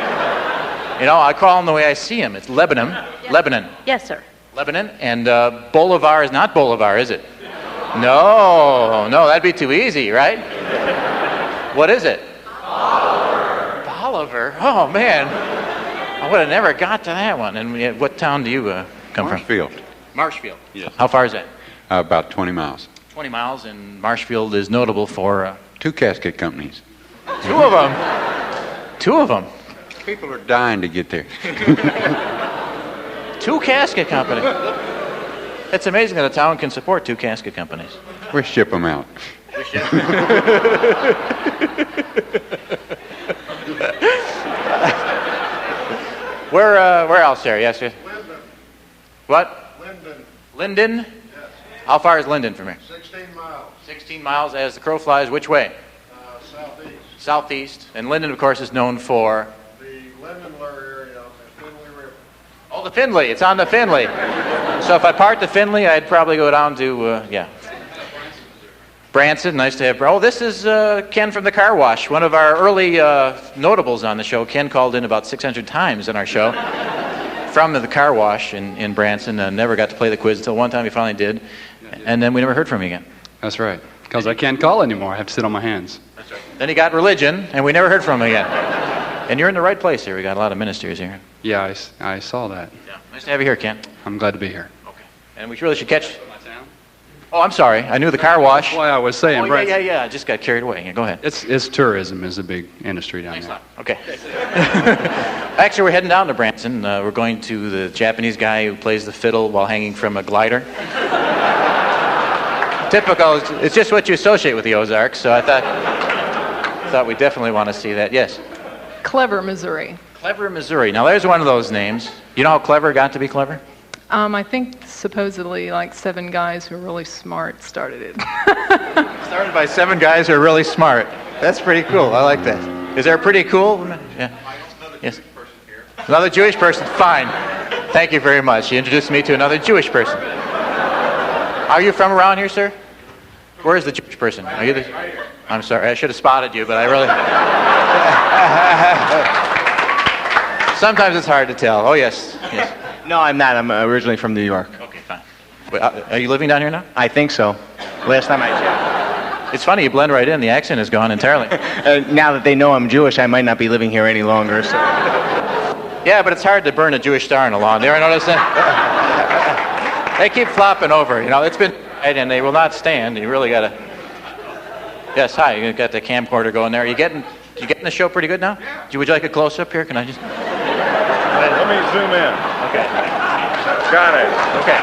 I call them the way I see them. It's Lebanon. Yes. Lebanon. Yes, sir. Lebanon. And Bolivar is not Bolivar, is it? No, that'd be too easy, right? What is it? Bolivar. Oh, man. I would have never got to that one. And what town do you come Marshfield. from? Marshfield. Yes. How far is that? About 20 miles. 20 miles, and Marshfield is notable for... 2 casket companies. 2 of them? 2 of them? People are dying to get there. 2 casket companies. It's amazing that a town can support 2 casket companies. We ship them out. Where else there? Yes, yes. Linden. What? Linden. Linden? Yes. How far is Linden from here? 16 miles. 16 miles as the crow flies. Which way? Southeast. Southeast. And Linden, of course, is known for? The Lindenler area on the Finley River. Oh, the Findlay. It's on the Findlay. So if I parked the Findlay, I'd probably go down to, Branson. Nice to have. Oh, this is Ken from the car wash. One of our early notables on the show. Ken called in about 600 times in our show from the car wash in Branson. Never got to play the quiz until one time he finally did. And then we never heard from him again. That's right. Because I can't call anymore. I have to sit on my hands. That's right. Then he got religion, and we never heard from him again. And you're in the right place here. We got a lot of ministers here. Yeah, I saw that. Yeah. Nice to have you here, Ken. I'm glad to be here. Okay. And we really should catch... Oh, I'm sorry. I knew the car wash. That's why I was saying, yeah. I just got carried away. Yeah, go ahead. It's tourism is a big industry down there. Okay. Actually, we're heading down to Branson. We're going to the Japanese guy who plays the fiddle while hanging from a glider. Typical. It's just what you associate with the Ozarks, so I thought we definitely want to see that. Yes. Clever, Missouri. Clever, Missouri. Now, there's one of those names. You know how Clever got to be Clever? I think supposedly like 7 guys who are really smart started it. Started by 7 guys who are really smart. That's pretty cool. I like that. Is there a pretty cool? Yeah. Yes. Another Jewish person. Fine. Thank you very much. You introduced me to another Jewish person. Are you from around here, sir? Where is the Jewish person? Are you the... I'm sorry. I should have spotted you, but I really... Sometimes it's hard to tell. Oh, yes. Yes. No, I'm not. I'm originally from New York. Okay, fine. Wait, are you living down here now? I think so. Last time I checked. It's funny, you blend right in. The accent is gone entirely. Now that they know I'm Jewish, I might not be living here any longer. So. Yeah, but it's hard to burn a Jewish star in a lawn. You ever notice that? They keep flopping over. You know, it's been and they will not stand. You really got to... Yes, hi. You got the camcorder going there. You getting the show pretty good now? Would you like a close-up here? Can I just... Let me zoom in. Okay. Got it. Okay.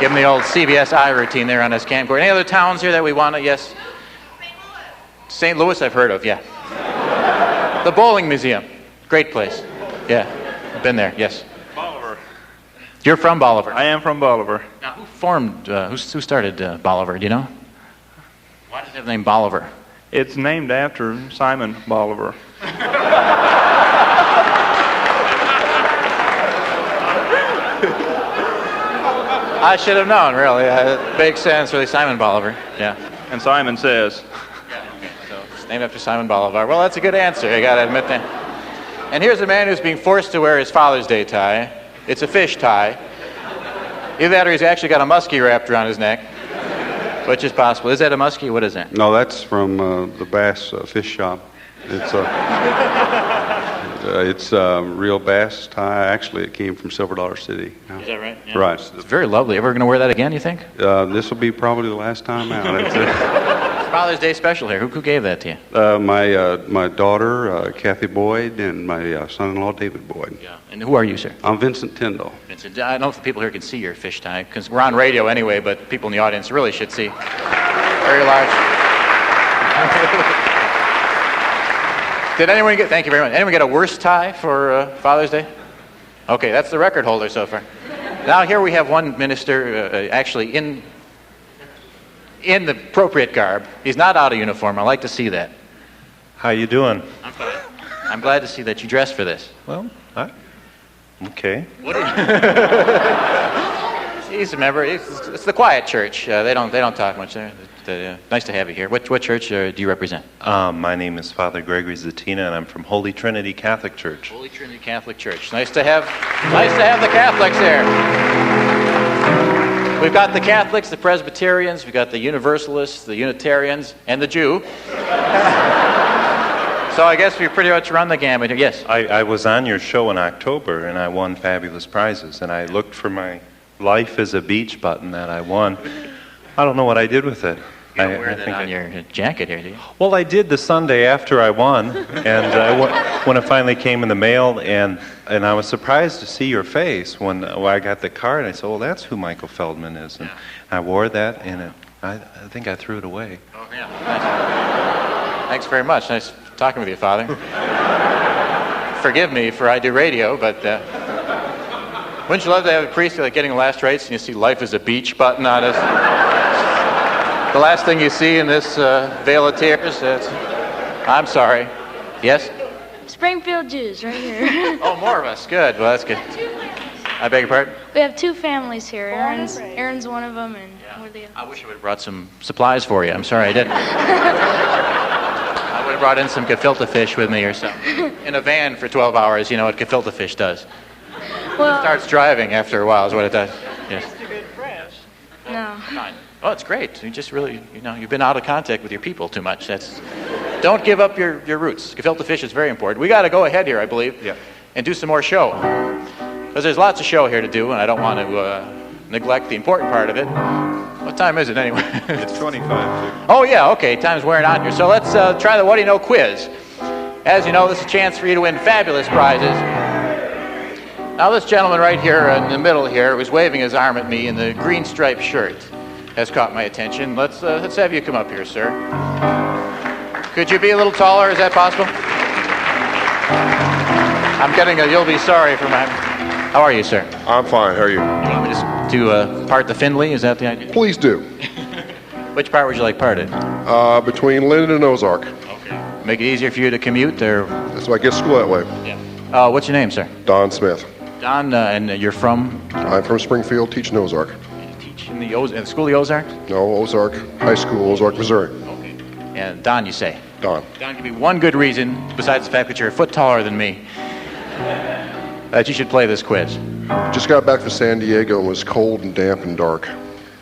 Give him the old CBS eye routine there on his camcorder. Any other towns here that we want to... Yes. St. Louis, I've heard of, yeah. The Bowling Museum. Great place. Yeah. Been there, yes. Bolivar. You're from Bolivar? I am from Bolivar. Now, who started Bolivar, do you know? Why does it have the name Bolivar? It's named after Simon Bolivar. I should have known, really. It makes sense, really. Simon Bolivar, yeah. And Simon says. Yeah, okay, so it's named after Simon Bolivar. Well, that's a good answer, I gotta admit that. And here's a man who's being forced to wear his Father's Day tie. It's a fish tie. Either that or he's actually got a muskie wrapped around his neck, which is possible. Is that a muskie? What is that? No, that's from the Bass Fish Shop. It's a real bass tie. Actually, it came from Silver Dollar City. Is that right? Yeah. Right. It's very lovely. Ever going to wear that again, you think? This will be probably the last time out. It's Father's Day special here. Who gave that to you? My daughter, Kathy Boyd, and my son-in-law, David Boyd. Yeah. And who are you, sir? I'm Vincent Tyndall. Vincent, I don't know if the people here can see your fish tie, because we're on radio anyway, but people in the audience really should see. Very large. Did anyone get, thank you very much, anyone get a worse tie for Father's Day? Okay, that's the record holder so far. Now here we have one minister actually in the appropriate garb. He's not out of uniform. I like to see that. How you doing? I'm fine. I'm glad to see that you dressed for this. Well, okay. What are you? He's a member. It's the quiet church. They don't talk much there. Nice to have you here. What church do you represent? My name is Father Gregory Zatina, and I'm from Holy Trinity Catholic Church. Holy Trinity Catholic Church. Nice to have the Catholics here. We've got the Catholics, the Presbyterians, we've got the Universalists, the Unitarians, and the Jew. So I guess we pretty much run the gamut here. Yes? I was on your show in October, and I won fabulous prizes, and I looked for my Life is a Beach button that I won. I don't know what I did with it. You don't wear that on your jacket here, do you? Well, I did the Sunday after I won, and when it finally came in the mail, and I was surprised to see your face when I got the card, and I said, well, that's who Michael Feldman is. And I wore that, and I think I threw it away. Oh, yeah. Nice. Thanks very much. Nice talking with you, Father. forgive me for I do radio, but wouldn't you love to have a priest like getting the last rites and you see "Life is a Beach" button on us? The last thing you see in this Vale of Tears. I'm sorry. Yes? Springfield Jews, right here. Oh, more of us. Good. Well, that's good. I beg your pardon? We have two families here. Aaron's one of them, and we're the other. I wish I would have brought some supplies for you. I'm sorry I didn't. I would have brought in some gefilte fish with me or something. In a van for 12 hours, you know what gefilte fish does. Well, It starts driving after a while is what it does. Yes. no. Fine. Oh, it's great. You just really, you've been out of contact with your people too much. Don't give up your roots. Gefilte fish is very important. We got to go ahead here, I believe, and do some more show. Because there's lots of show here to do, and I don't want to neglect the important part of it. What time is it anyway? It's 25 to. Oh, yeah, okay. Time's wearing on here. So let's try the What Do You Know quiz. As you know, this is a chance for you to win fabulous prizes. Now, this gentleman right here in the middle here was waving his arm at me in the green striped shirt. Has caught my attention. Let's have you come up here, sir. Could you be a little taller? Is that possible? I'm getting you'll be sorry for my... How are you, sir? I'm fine. How are you? You want me to part the Findlay? Is that the idea? Please do. Which part would you like parted? Between Linden and Ozark. Okay. Make it easier for you to commute, or... That's why I get to school that way. Yeah. What's your name, sir? Don Smith. Don, and you're from? I'm from Springfield, teaching Ozark. In the school of the Ozarks? No, Ozark High School, Ozark, Missouri. Okay. And Don, you say? Don. Don, give me one good reason, besides the fact that you're a foot taller than me, that you should play this quiz. Just got back from San Diego and was cold and damp and dark.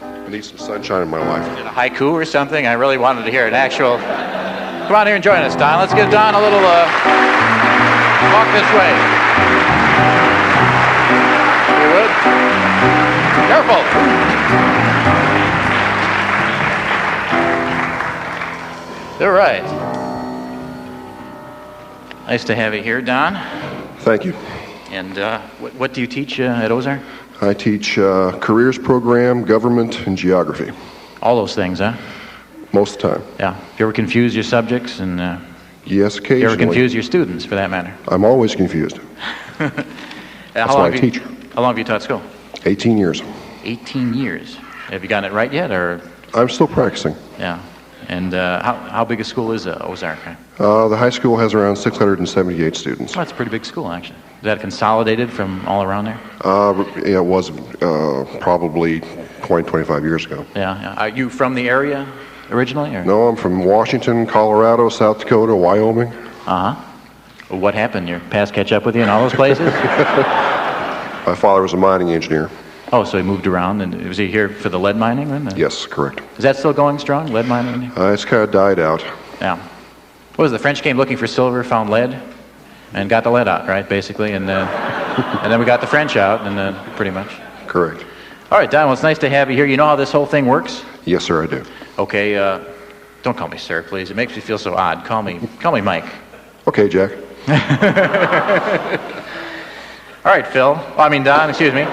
I need some sunshine in my life. A haiku or something? I really wanted to hear an actual... Come on here and join us, Don. Let's give Don a little walk this way. You would? Careful. All right. Nice to have you here, Don. Thank you. And what do you teach at Ozark? I teach careers program, government, and geography. All those things, huh? Most of the time. Yeah. You ever confuse your subjects? And yes, occasionally. You ever confuse your students, for that matter? I'm always confused. That's why I teach. How long have you taught school? 18 years. 18 years. Have you gotten it right yet, or? I'm still practicing. Yeah. And how big a school is Ozark? The high school has around 678 students. Oh, that's a pretty big school, actually. Is that consolidated from all around there? Yeah, it was probably 20, 25 years ago. Yeah. Are you from the area originally? Or? No, I'm from Washington, Colorado, South Dakota, Wyoming. Uh-huh. What happened? Your past catch up with you in all those places? My father was a mining engineer. Oh, so he moved around, and was he here for the lead mining then? Yes, correct. Is that still going strong, lead mining? It's kind of died out. Yeah. What was it, the French came looking for silver, found lead, and got the lead out, right, basically, and then we got the French out, and pretty much. Correct. All right, Don, well, it's nice to have you here. You know how this whole thing works? Yes, sir, I do. Okay, don't call me sir, please. It makes me feel so odd. Call me Mike. Okay, Jack. All right, Don, excuse me.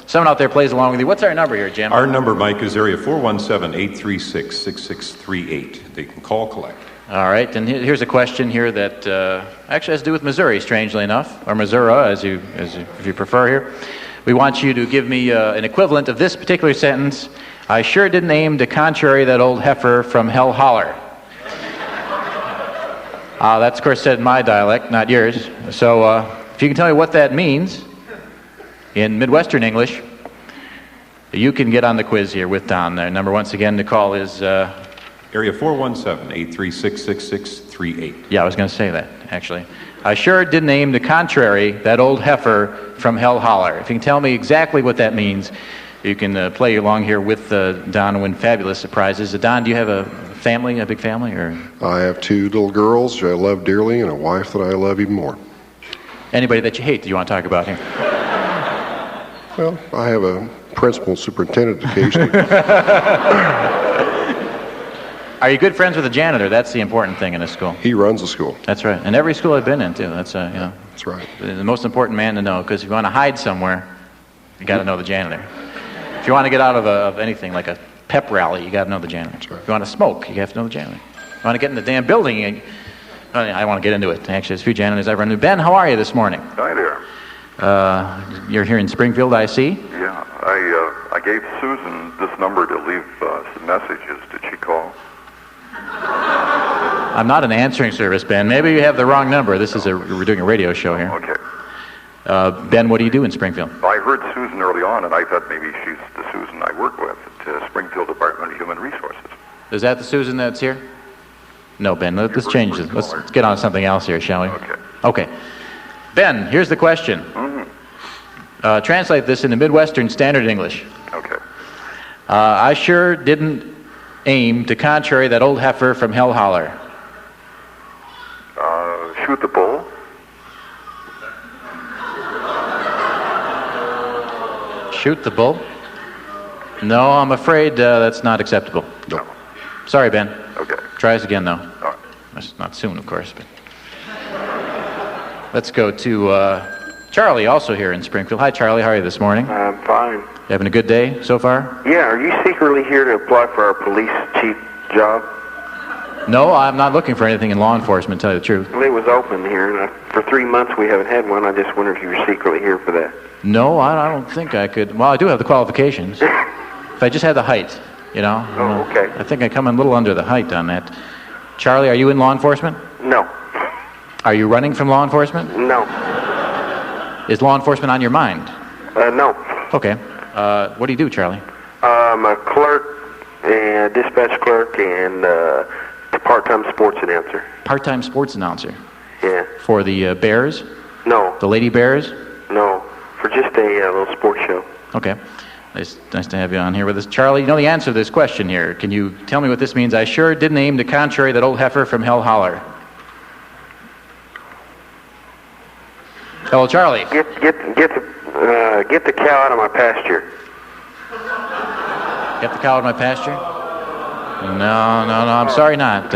Someone out there plays along with you. What's our number here, Jim? Our number, Mike, is area 417-836-6638. They can call, collect. All right, and here's a question here that actually has to do with Missouri, strangely enough, or Missourah, if you prefer here. We want you to give me an equivalent of this particular sentence. I sure didn't aim to contrary that old heifer from hell holler. That's, of course, said in my dialect, not yours. So if you can tell me what that means in Midwestern English, you can get on the quiz here with Don. The number, once again, to call is... Area 417-836-6638. Yeah, I was going to say that, actually. I sure didn't aim to contrary that old heifer from hell holler. If you can tell me exactly what that means, you can play along here with Don and win fabulous surprises. Don, do you have a family, a big family? Or I have 2 little girls I love dearly and a wife that I love even more. Anybody that you hate that you want to talk about here? Well, I have a principal superintendent occasionally. Are you good friends with the janitor? That's the important thing in a school. He runs the school. That's right. And every school I've been in, too. That's, That's right. The most important man to know, because if you want to hide somewhere, you got to know the janitor. If you want to get out of anything like a pep rally, you got to know the janitor. Right. If you want to smoke, you have to know the janitor. If you want to get in the damn building, Oh, yeah, I want to get into it. Actually, there's a few janitors I've run into. Ben, how are you this morning? Hi there. You're here in Springfield, I see. Yeah, I gave Susan this number to leave some messages. Did she call? I'm not an answering service, Ben. Maybe you have the wrong number. We're doing a radio show here. Okay. Ben, what do you do in Springfield? I heard Susan early on, and I thought maybe she's the Susan I work with at Springfield Department of Human Resources. Is that the Susan that's here? No, Ben. Let's change it. Let's get on to something else here, shall we? Okay. Ben, here's the question. Translate this into Midwestern Standard English. Okay. I sure didn't aim to contrary that old heifer from Hell Holler. Shoot the bull. Shoot the bull? No, I'm afraid that's not acceptable. No. Sorry, Ben. Okay. Try us again, though. All right. That's not soon, of course. But let's go to Charlie, also here in Springfield. Hi, Charlie. How are you this morning? I'm fine. You having a good day so far? Yeah, are you secretly here to apply for our police chief job? No, I'm not looking for anything in law enforcement, to tell you the truth. Well, it was open here, and for 3 months we haven't had one. I just wondered if you were secretly here for that. No, I don't think I could. Well, I do have the qualifications. If I just had the height, you know. Oh, okay. I think I come in a little under the height on that. Charlie, are you in law enforcement? No. Are you running from law enforcement? No. Is law enforcement on your mind? No. Okay. What do you do, Charlie? I'm a clerk, and dispatch clerk, and a part-time sports announcer. Part-time sports announcer. Yeah. For the Bears? No. The Lady Bears? No. For just a little sports show. Okay. Nice to have you on here with us. Charlie, you know the answer to this question here. Can you tell me what this means? I sure didn't aim to contrary that old heifer from Hell Holler. Hello, Charlie. Get the cow out of my pasture. Get the cow out of my pasture? No, I'm sorry not.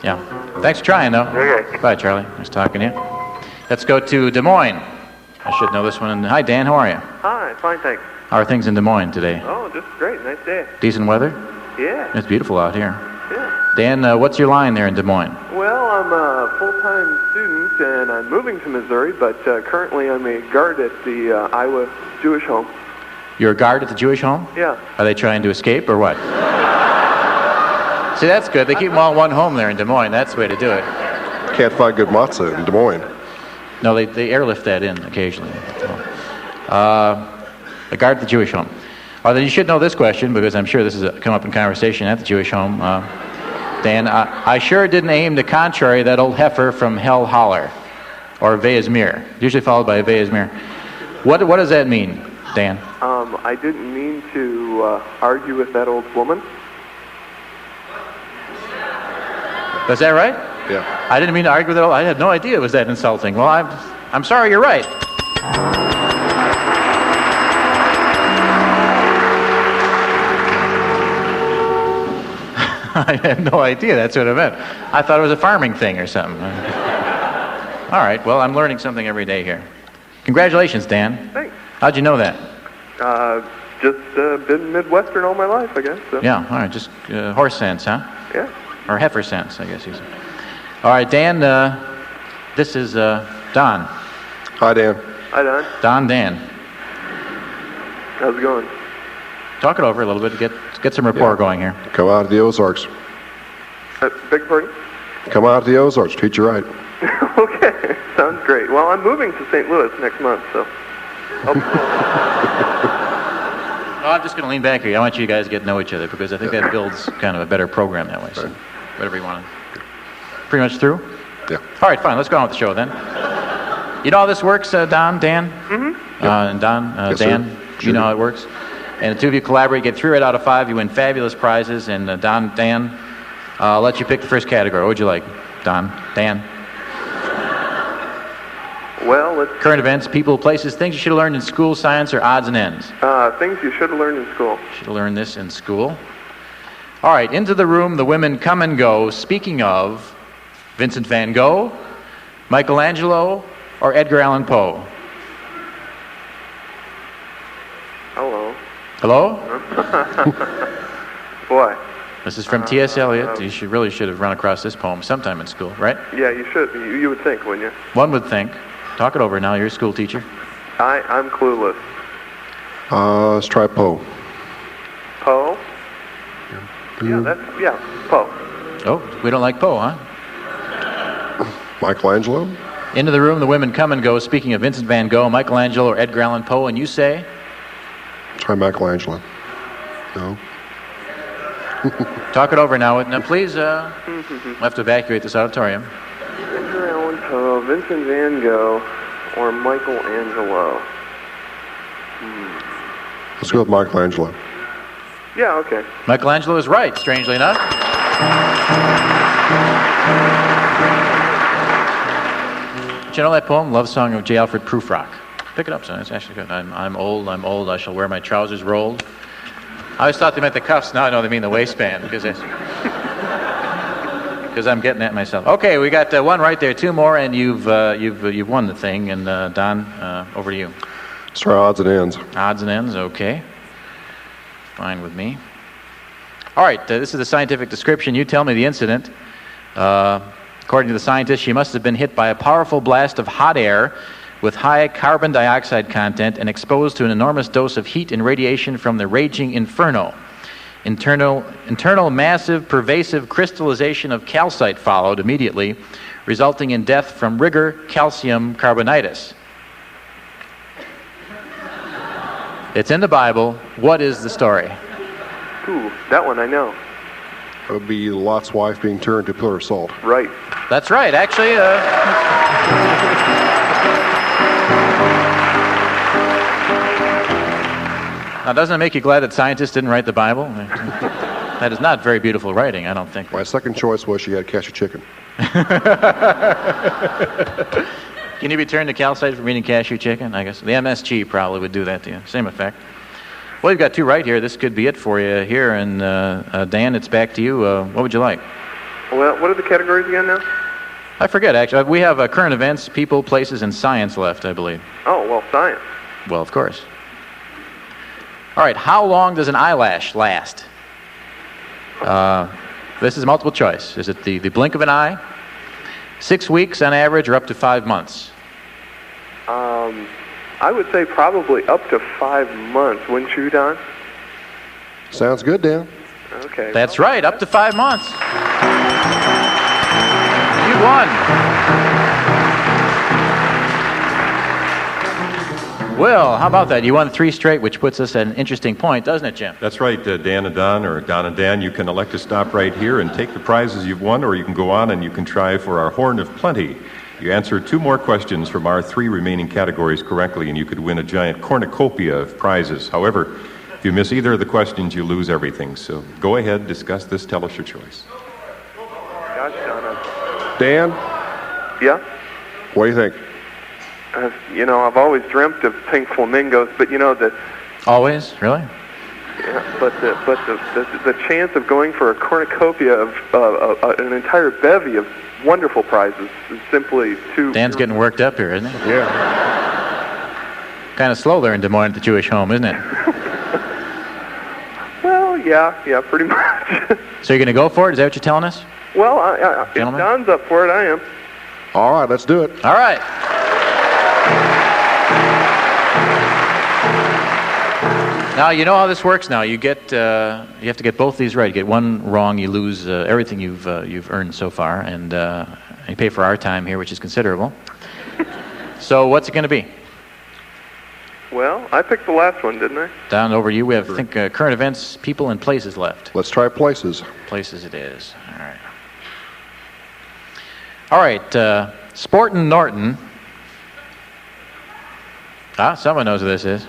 Yeah. Thanks for trying, though. Okay. Bye, Charlie. Nice talking to you. Let's go to Des Moines. I should know this one. Hi, Dan. How are you? Hi, fine, thanks. How are things in Des Moines today? Oh, just great. Nice day. Decent weather? Yeah. It's beautiful out here. Yeah. Dan, what's your line there in Des Moines? Well, I'm a full-time student, and I'm moving to Missouri, but currently I'm a guard at the Iowa Jewish home. You're a guard at the Jewish home? Yeah. Are they trying to escape or what? See, that's good. They keep them all in one home there in Des Moines. That's the way to do it. Can't find good matzah in Des Moines. No, they airlift that in occasionally. A guard at the Jewish home. Well, then you should know this question, because I'm sure this has come up in conversation at the Jewish home. Dan, I sure didn't aim to contrary that old heifer from Hell Holler, or Veasmere, usually followed by Veasmere. What does that mean, Dan? I didn't mean to argue with that old woman. Is that right? Yeah. I didn't mean to argue with it. I had no idea it was that insulting. Well, I'm sorry, you're right. I had no idea that's what it meant. I thought it was a farming thing or something. All right, well, I'm learning something every day here. Congratulations, Dan. Thanks. How'd you know that? Just been Midwestern all my life, I guess. So. Yeah, all right, just horse sense, huh? Yeah. Or heifer sense, I guess you said. All right, Dan, this is Don. Hi, Dan. Hi, Don. Dan. How's it going? Talk it over a little bit to get some rapport going here. Come out of the Ozarks. Beg pardon? Come out of the Ozarks. Treat you right. Okay, sounds great. Well, I'm moving to St. Louis next month, so. Oh, I'm just going to lean back here. I want you guys to get to know each other, because I think that builds kind of a better program that way. So, whatever you want. Pretty much through? Yeah. All right, fine. Let's go on with the show then. You know how this works, Dan? Mm-hmm. And Don, Yes, Dan, sir. you know how it works? And the two of you collaborate, get 3 right out of 5. You win fabulous prizes. And Dan, I'll let you pick the first category. What would you like, Dan? Well, let's... Current events, people, places, things you should have learned in school, science, or odds and ends. Things you should have learned in school. Should have learned this in school. All right, into the room the women come and go. Speaking of Vincent van Gogh, Michelangelo, or Edgar Allan Poe? Hello. Hello? Boy. This is from T.S. Eliot. You really should have run across this poem sometime in school, right? Yeah, you should. You would think, wouldn't you? One would think. Talk it over now. You're a school teacher. I'm clueless. Let's try Poe. Poe? Yeah, Poe. Oh, we don't like Poe, huh? Michelangelo? Into the room, the women come and go. Speaking of Vincent van Gogh, Michelangelo, or Edgar Allan Poe, and you say? Try Michelangelo. No. Talk it over now. Now, please, we'll have to evacuate this auditorium. Edgar Allan Poe, Vincent van Gogh, or Michelangelo. Let's go with Michelangelo. Yeah, okay. Michelangelo is right, strangely enough. Did you know that poem, Love Song of J. Alfred Prufrock? Pick it up, son. It's actually good. I'm old, I shall wear my trousers rolled. I always thought they meant the cuffs. Now I know they mean the waistband, because I'm getting that myself. Okay, we got one right there, two more, and you've won the thing. And Don, over to you. Let's try odds and ends. Odds and ends, okay. Fine with me. All right, this is the scientific description. You tell me the incident. According to the scientist, she must have been hit by a powerful blast of hot air with high carbon dioxide content and exposed to an enormous dose of heat and radiation from the raging inferno. Internal massive pervasive crystallization of calcite followed immediately, resulting in death from rigor calcium carbonitis. It's in the Bible. What is the story? Ooh, that one I know. It would be Lot's wife being turned to pillar of salt. Right. That's right. Actually, now, doesn't it make you glad that scientists didn't write the Bible? That is not very beautiful writing, I don't think. My second choice was she had cashew chicken. Can you be turned to calcite for eating cashew chicken? I guess the MSG probably would do that to you. Same effect. Well, you've got two right here. This could be it for you here. And Dan, it's back to you. What would you like? Well, what are the categories again now? I forget, actually. We have current events, people, places, and science left, I believe. Oh, well, science. Well, of course. All right, how long does an eyelash last? This is multiple choice. Is it the blink of an eye, 6 weeks on average, or up to 5 months? I would say probably up to 5 months, wouldn't you, Don? Sounds good, Dan. Okay. That's right, up to 5 months. You won. Well, how about that? You won 3 straight, which puts us at an interesting point, doesn't it, Jim? That's right, Dan and Don, or Don and Dan. You can elect to stop right here and take the prizes you've won, or you can go on and you can try for our Horn of Plenty. You answer 2 more questions from our 3 remaining categories correctly, and you could win a giant cornucopia of prizes. However, if you miss either of the questions, you lose everything. So go ahead, discuss this, tell us your choice. Gosh, Donna. Dan? Yeah? What do you think? I've always dreamt of pink flamingos, but that. Always? Really? Yeah, but the chance of going for a cornucopia of an entire bevy of wonderful prizes is simply too. Dan's getting worked up here, isn't he? Yeah. Kind of slow there in Des Moines at the Jewish home, isn't it? Well, yeah, pretty much. So you're going to go for it? Is that what you're telling us? Well, if Don's up for it, I am. All right, let's do it. All right. Now you know how this works. Now you have to get both these right. You get one wrong, you lose everything you've earned so far, and you pay for our time here, which is considerable. So what's it going to be? Well, I picked the last one, didn't I? Down over to you. We have, I think, current events, people, and places left. Let's try places. Places it is. All right. All right. Sportin' Norton. Someone knows who this is.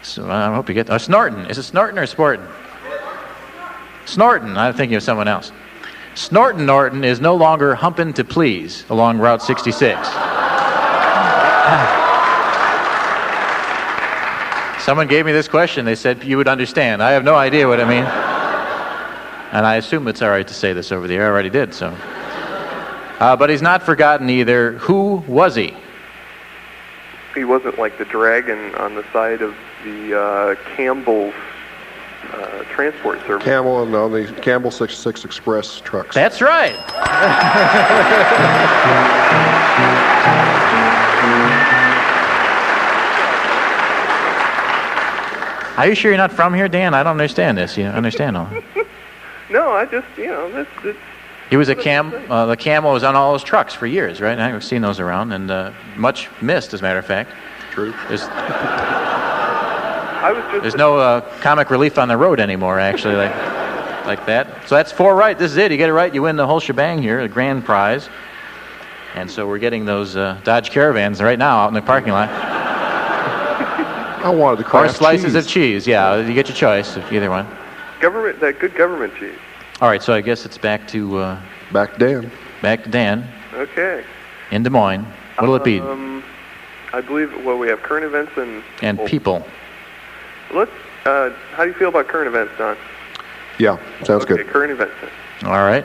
So I hope you get... Snorton. Is it Snorton or Sportin'? Snorton. I'm thinking of someone else. Snortin' Norton is no longer humping to please along Route 66. Someone gave me this question. They said you would understand. I have no idea what I mean. And I assume it's all right to say this over the air. I already did, so... but he's not forgotten either. Who was he? He wasn't like the dragon on the side of the Campbell's transport service. Camel and on the Campbell 66 Express trucks. That's right. Are you sure you're not from here, Dan? I don't understand this. You understand all? No, I just, you know, that's He was the Camel was on all those trucks for years, right? I've seen those around, and much missed, as a matter of fact. True. There's no comic relief on the road anymore, actually, like that. So that's 4 right. This is it. You get it right, you win the whole shebang here, a grand prize. And so we're getting those Dodge Caravans right now out in the parking lot. I wanted the Kraft or slices cheese. of cheese. Yeah, you get your choice of either one. that good government cheese. All right, so I guess it's back to back to Dan. Back to Dan Okay. in Des Moines. What'll it be? I believe, well, we have current events and People. Let's, how do you feel about current events, Don? Yeah, sounds Okay, good. current events. All right.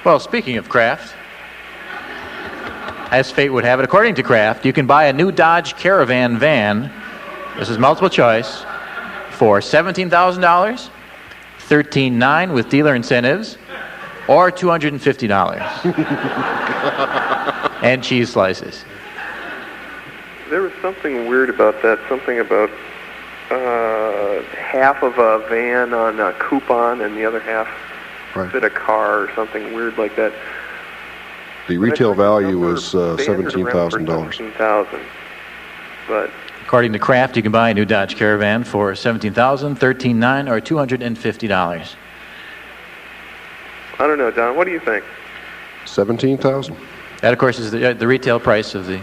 Well, speaking of Kraft, as fate would have it, according to Kraft, you can buy a new Dodge Caravan van. This is multiple choice for $17,000, $13,900 with dealer incentives, or $250 and cheese slices. There was something weird about that. Something about half of a van on a coupon and the other half fit a car or something weird like that. The retail value was $17,000. $17,000. But According to Kraft, you can buy a new Dodge Caravan for $17,000, $13,900, or $250. I don't know, Don. What do you think? 17,000. That, of course, is the retail price of the.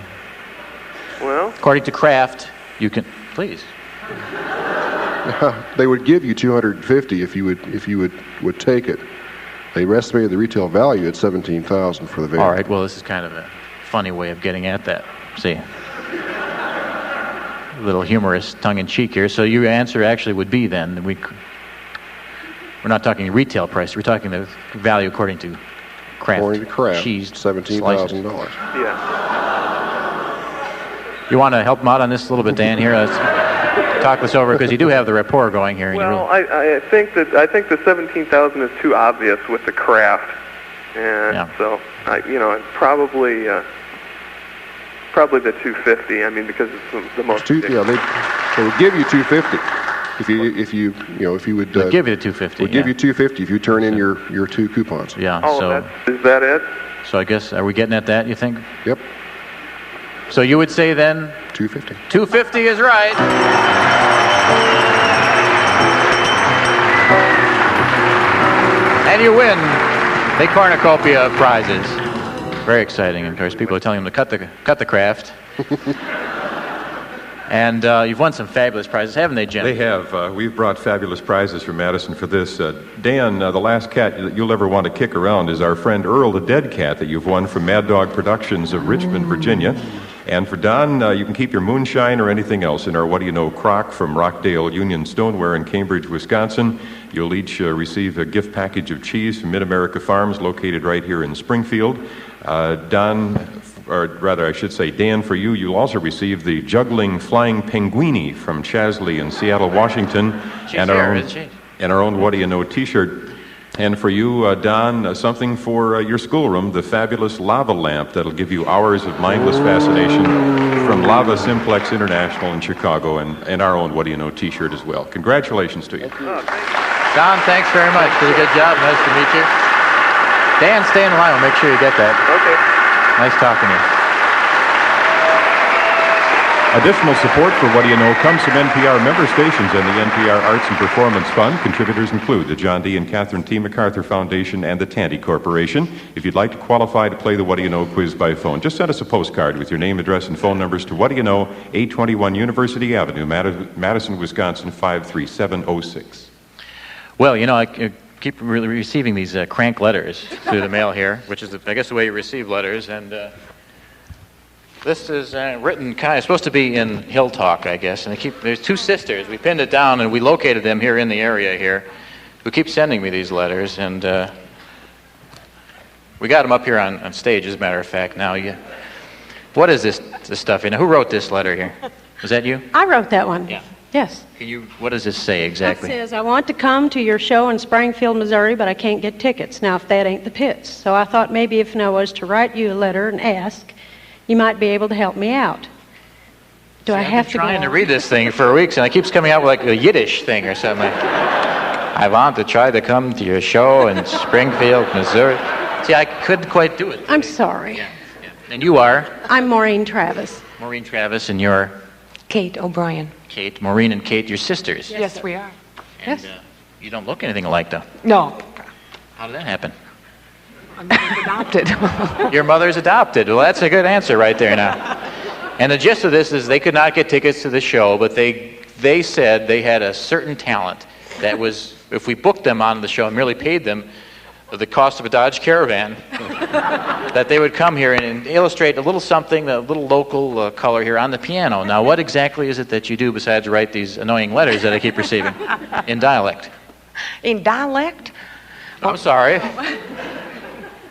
Well, according to Kraft, you can please. They would give you 250 if you would take it. They estimated the retail value at 17,000 for the van. All right. Well, this is kind of a funny way of getting at that. See, a little humorous, tongue-in-cheek here. So your answer actually would be then we're not talking retail price. We're talking the value according to Kraft. According to Kraft, cheese $17,000. Yeah. You want to help him out on this a little bit, Dan? Here, let's talk this over because you do have the rapport going here. And Well, I think the 17,000 is too obvious with the Kraft, and so probably the 250. I mean, because it's the most. They would give you 250 if you would. They'll give you the 250. Would give you 250 if you turn in your 2 coupons. Yeah. Oh, so is that it? So I guess are we getting at that? You think? Yep. So you would say then 250. 250 is right. And you win a cornucopia of prizes. Very exciting. Of course, people are telling them to cut the Kraft. And you've won some fabulous prizes, haven't they, Jim? They have. We've brought fabulous prizes from Madison for this. Dan, the last cat that you'll ever want to kick around is our friend Earl, the dead cat that you've won from Mad Dog Productions of Richmond, Virginia. And for Don, you can keep your moonshine or anything else in our What Do You Know crock from Rockdale Union Stoneware in Cambridge, Wisconsin. You'll each receive a gift package of cheese from Mid-America Farms located right here in Springfield. Dan, for you, you'll also receive the Juggling Flying Penguini from Chasley in Seattle, Washington. And our own What Do You Know t-shirt. And for you, Don, something for your schoolroom, the fabulous lava lamp that'll give you hours of mindless fascination from Lava Simplex International in Chicago, and our own What Do You Know t-shirt as well. Congratulations to you. Don, thanks very much. Did a good job. Nice to meet you. Dan, stay in the line. We'll make sure you get that. Okay. Nice talking to you. Additional support for What Do You Know comes from NPR member stations and the NPR Arts and Performance Fund. Contributors include the John D. and Catherine T. MacArthur Foundation and the Tandy Corporation. If you'd like to qualify to play the What Do You Know quiz by phone, just send us a postcard with your name, address, and phone numbers to What Do You Know, 821 University Avenue, Madison, Wisconsin, 53706. Well, I keep receiving these crank letters through the mail here, which is, I guess, the way you receive letters. And this is written kind of supposed to be in Hill Talk, I guess. And there's 2 sisters. We pinned it down, and we located them here in the area here, who keep sending me these letters. And we got them up here on stage, as a matter of fact. Now, what is this stuff? Who wrote this letter here? Was that you? I wrote that one. Yeah. Yes. What does this say exactly? It says, I want to come to your show in Springfield, Missouri, but I can't get tickets. Now, if that ain't the pits. So I thought maybe if I was to write you a letter and ask, you might be able to help me out. Do I have to go trying to read this thing for weeks, and it keeps coming out with like a Yiddish thing or something. I want to try to come to your show in Springfield, Missouri. See, I couldn't quite do it. I'm sorry. Yeah. And you are? I'm Maureen Travis. Maureen Travis, and you're? Kate O'Brien. Kate. Maureen and Kate, your sisters. Yes, we are. And, you don't look anything alike, though. No. How did that happen? I'm adopted. Your mother's adopted. Well, that's a good answer right there now. And the gist of this is they could not get tickets to the show, but they said they had a certain talent that was, if we booked them on the show and merely paid them the cost of a Dodge Caravan, that they would come here and illustrate a little something, a little local color here on the piano. Now, what exactly is it that you do besides write these annoying letters that I keep receiving in dialect? In dialect? I'm sorry.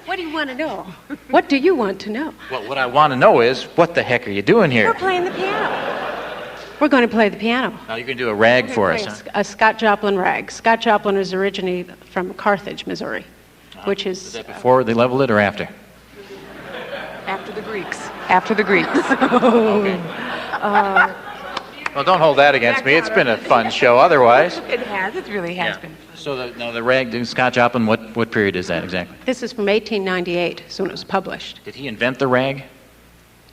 What do you want to know? What do you want to know? Well, what I want to know is, what the heck are you doing here? We're playing the piano. We're going to play the piano. Now, you can do a rag for us, huh? A Scott Joplin rag. Scott Joplin is originally from Carthage, Missouri, which is... Is that before they leveled it or after? After the Greeks. After the Greeks. Okay. Well, don't hold that against me. It's been a fun show otherwise. It has. It really has been. So the rag, Scott Joplin, what period is that exactly? This is from 1898, so when it was published. Did he invent the rag?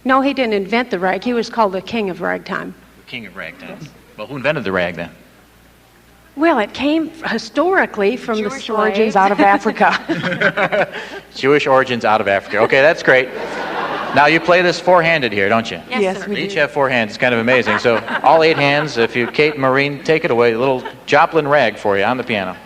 No, he didn't invent the rag. He was called the king of ragtime. The king of ragtime. Well, who invented the rag then? Well, it came historically from Jewish the slaves. origins out of Africa. Jewish origins out of Africa. Okay, that's great. Now, you play this four-handed here, don't you? Yes, We each have 4 hands. It's kind of amazing. So all 8 hands, if you, Kate and Maureen, take it away. A little Joplin rag for you on the piano.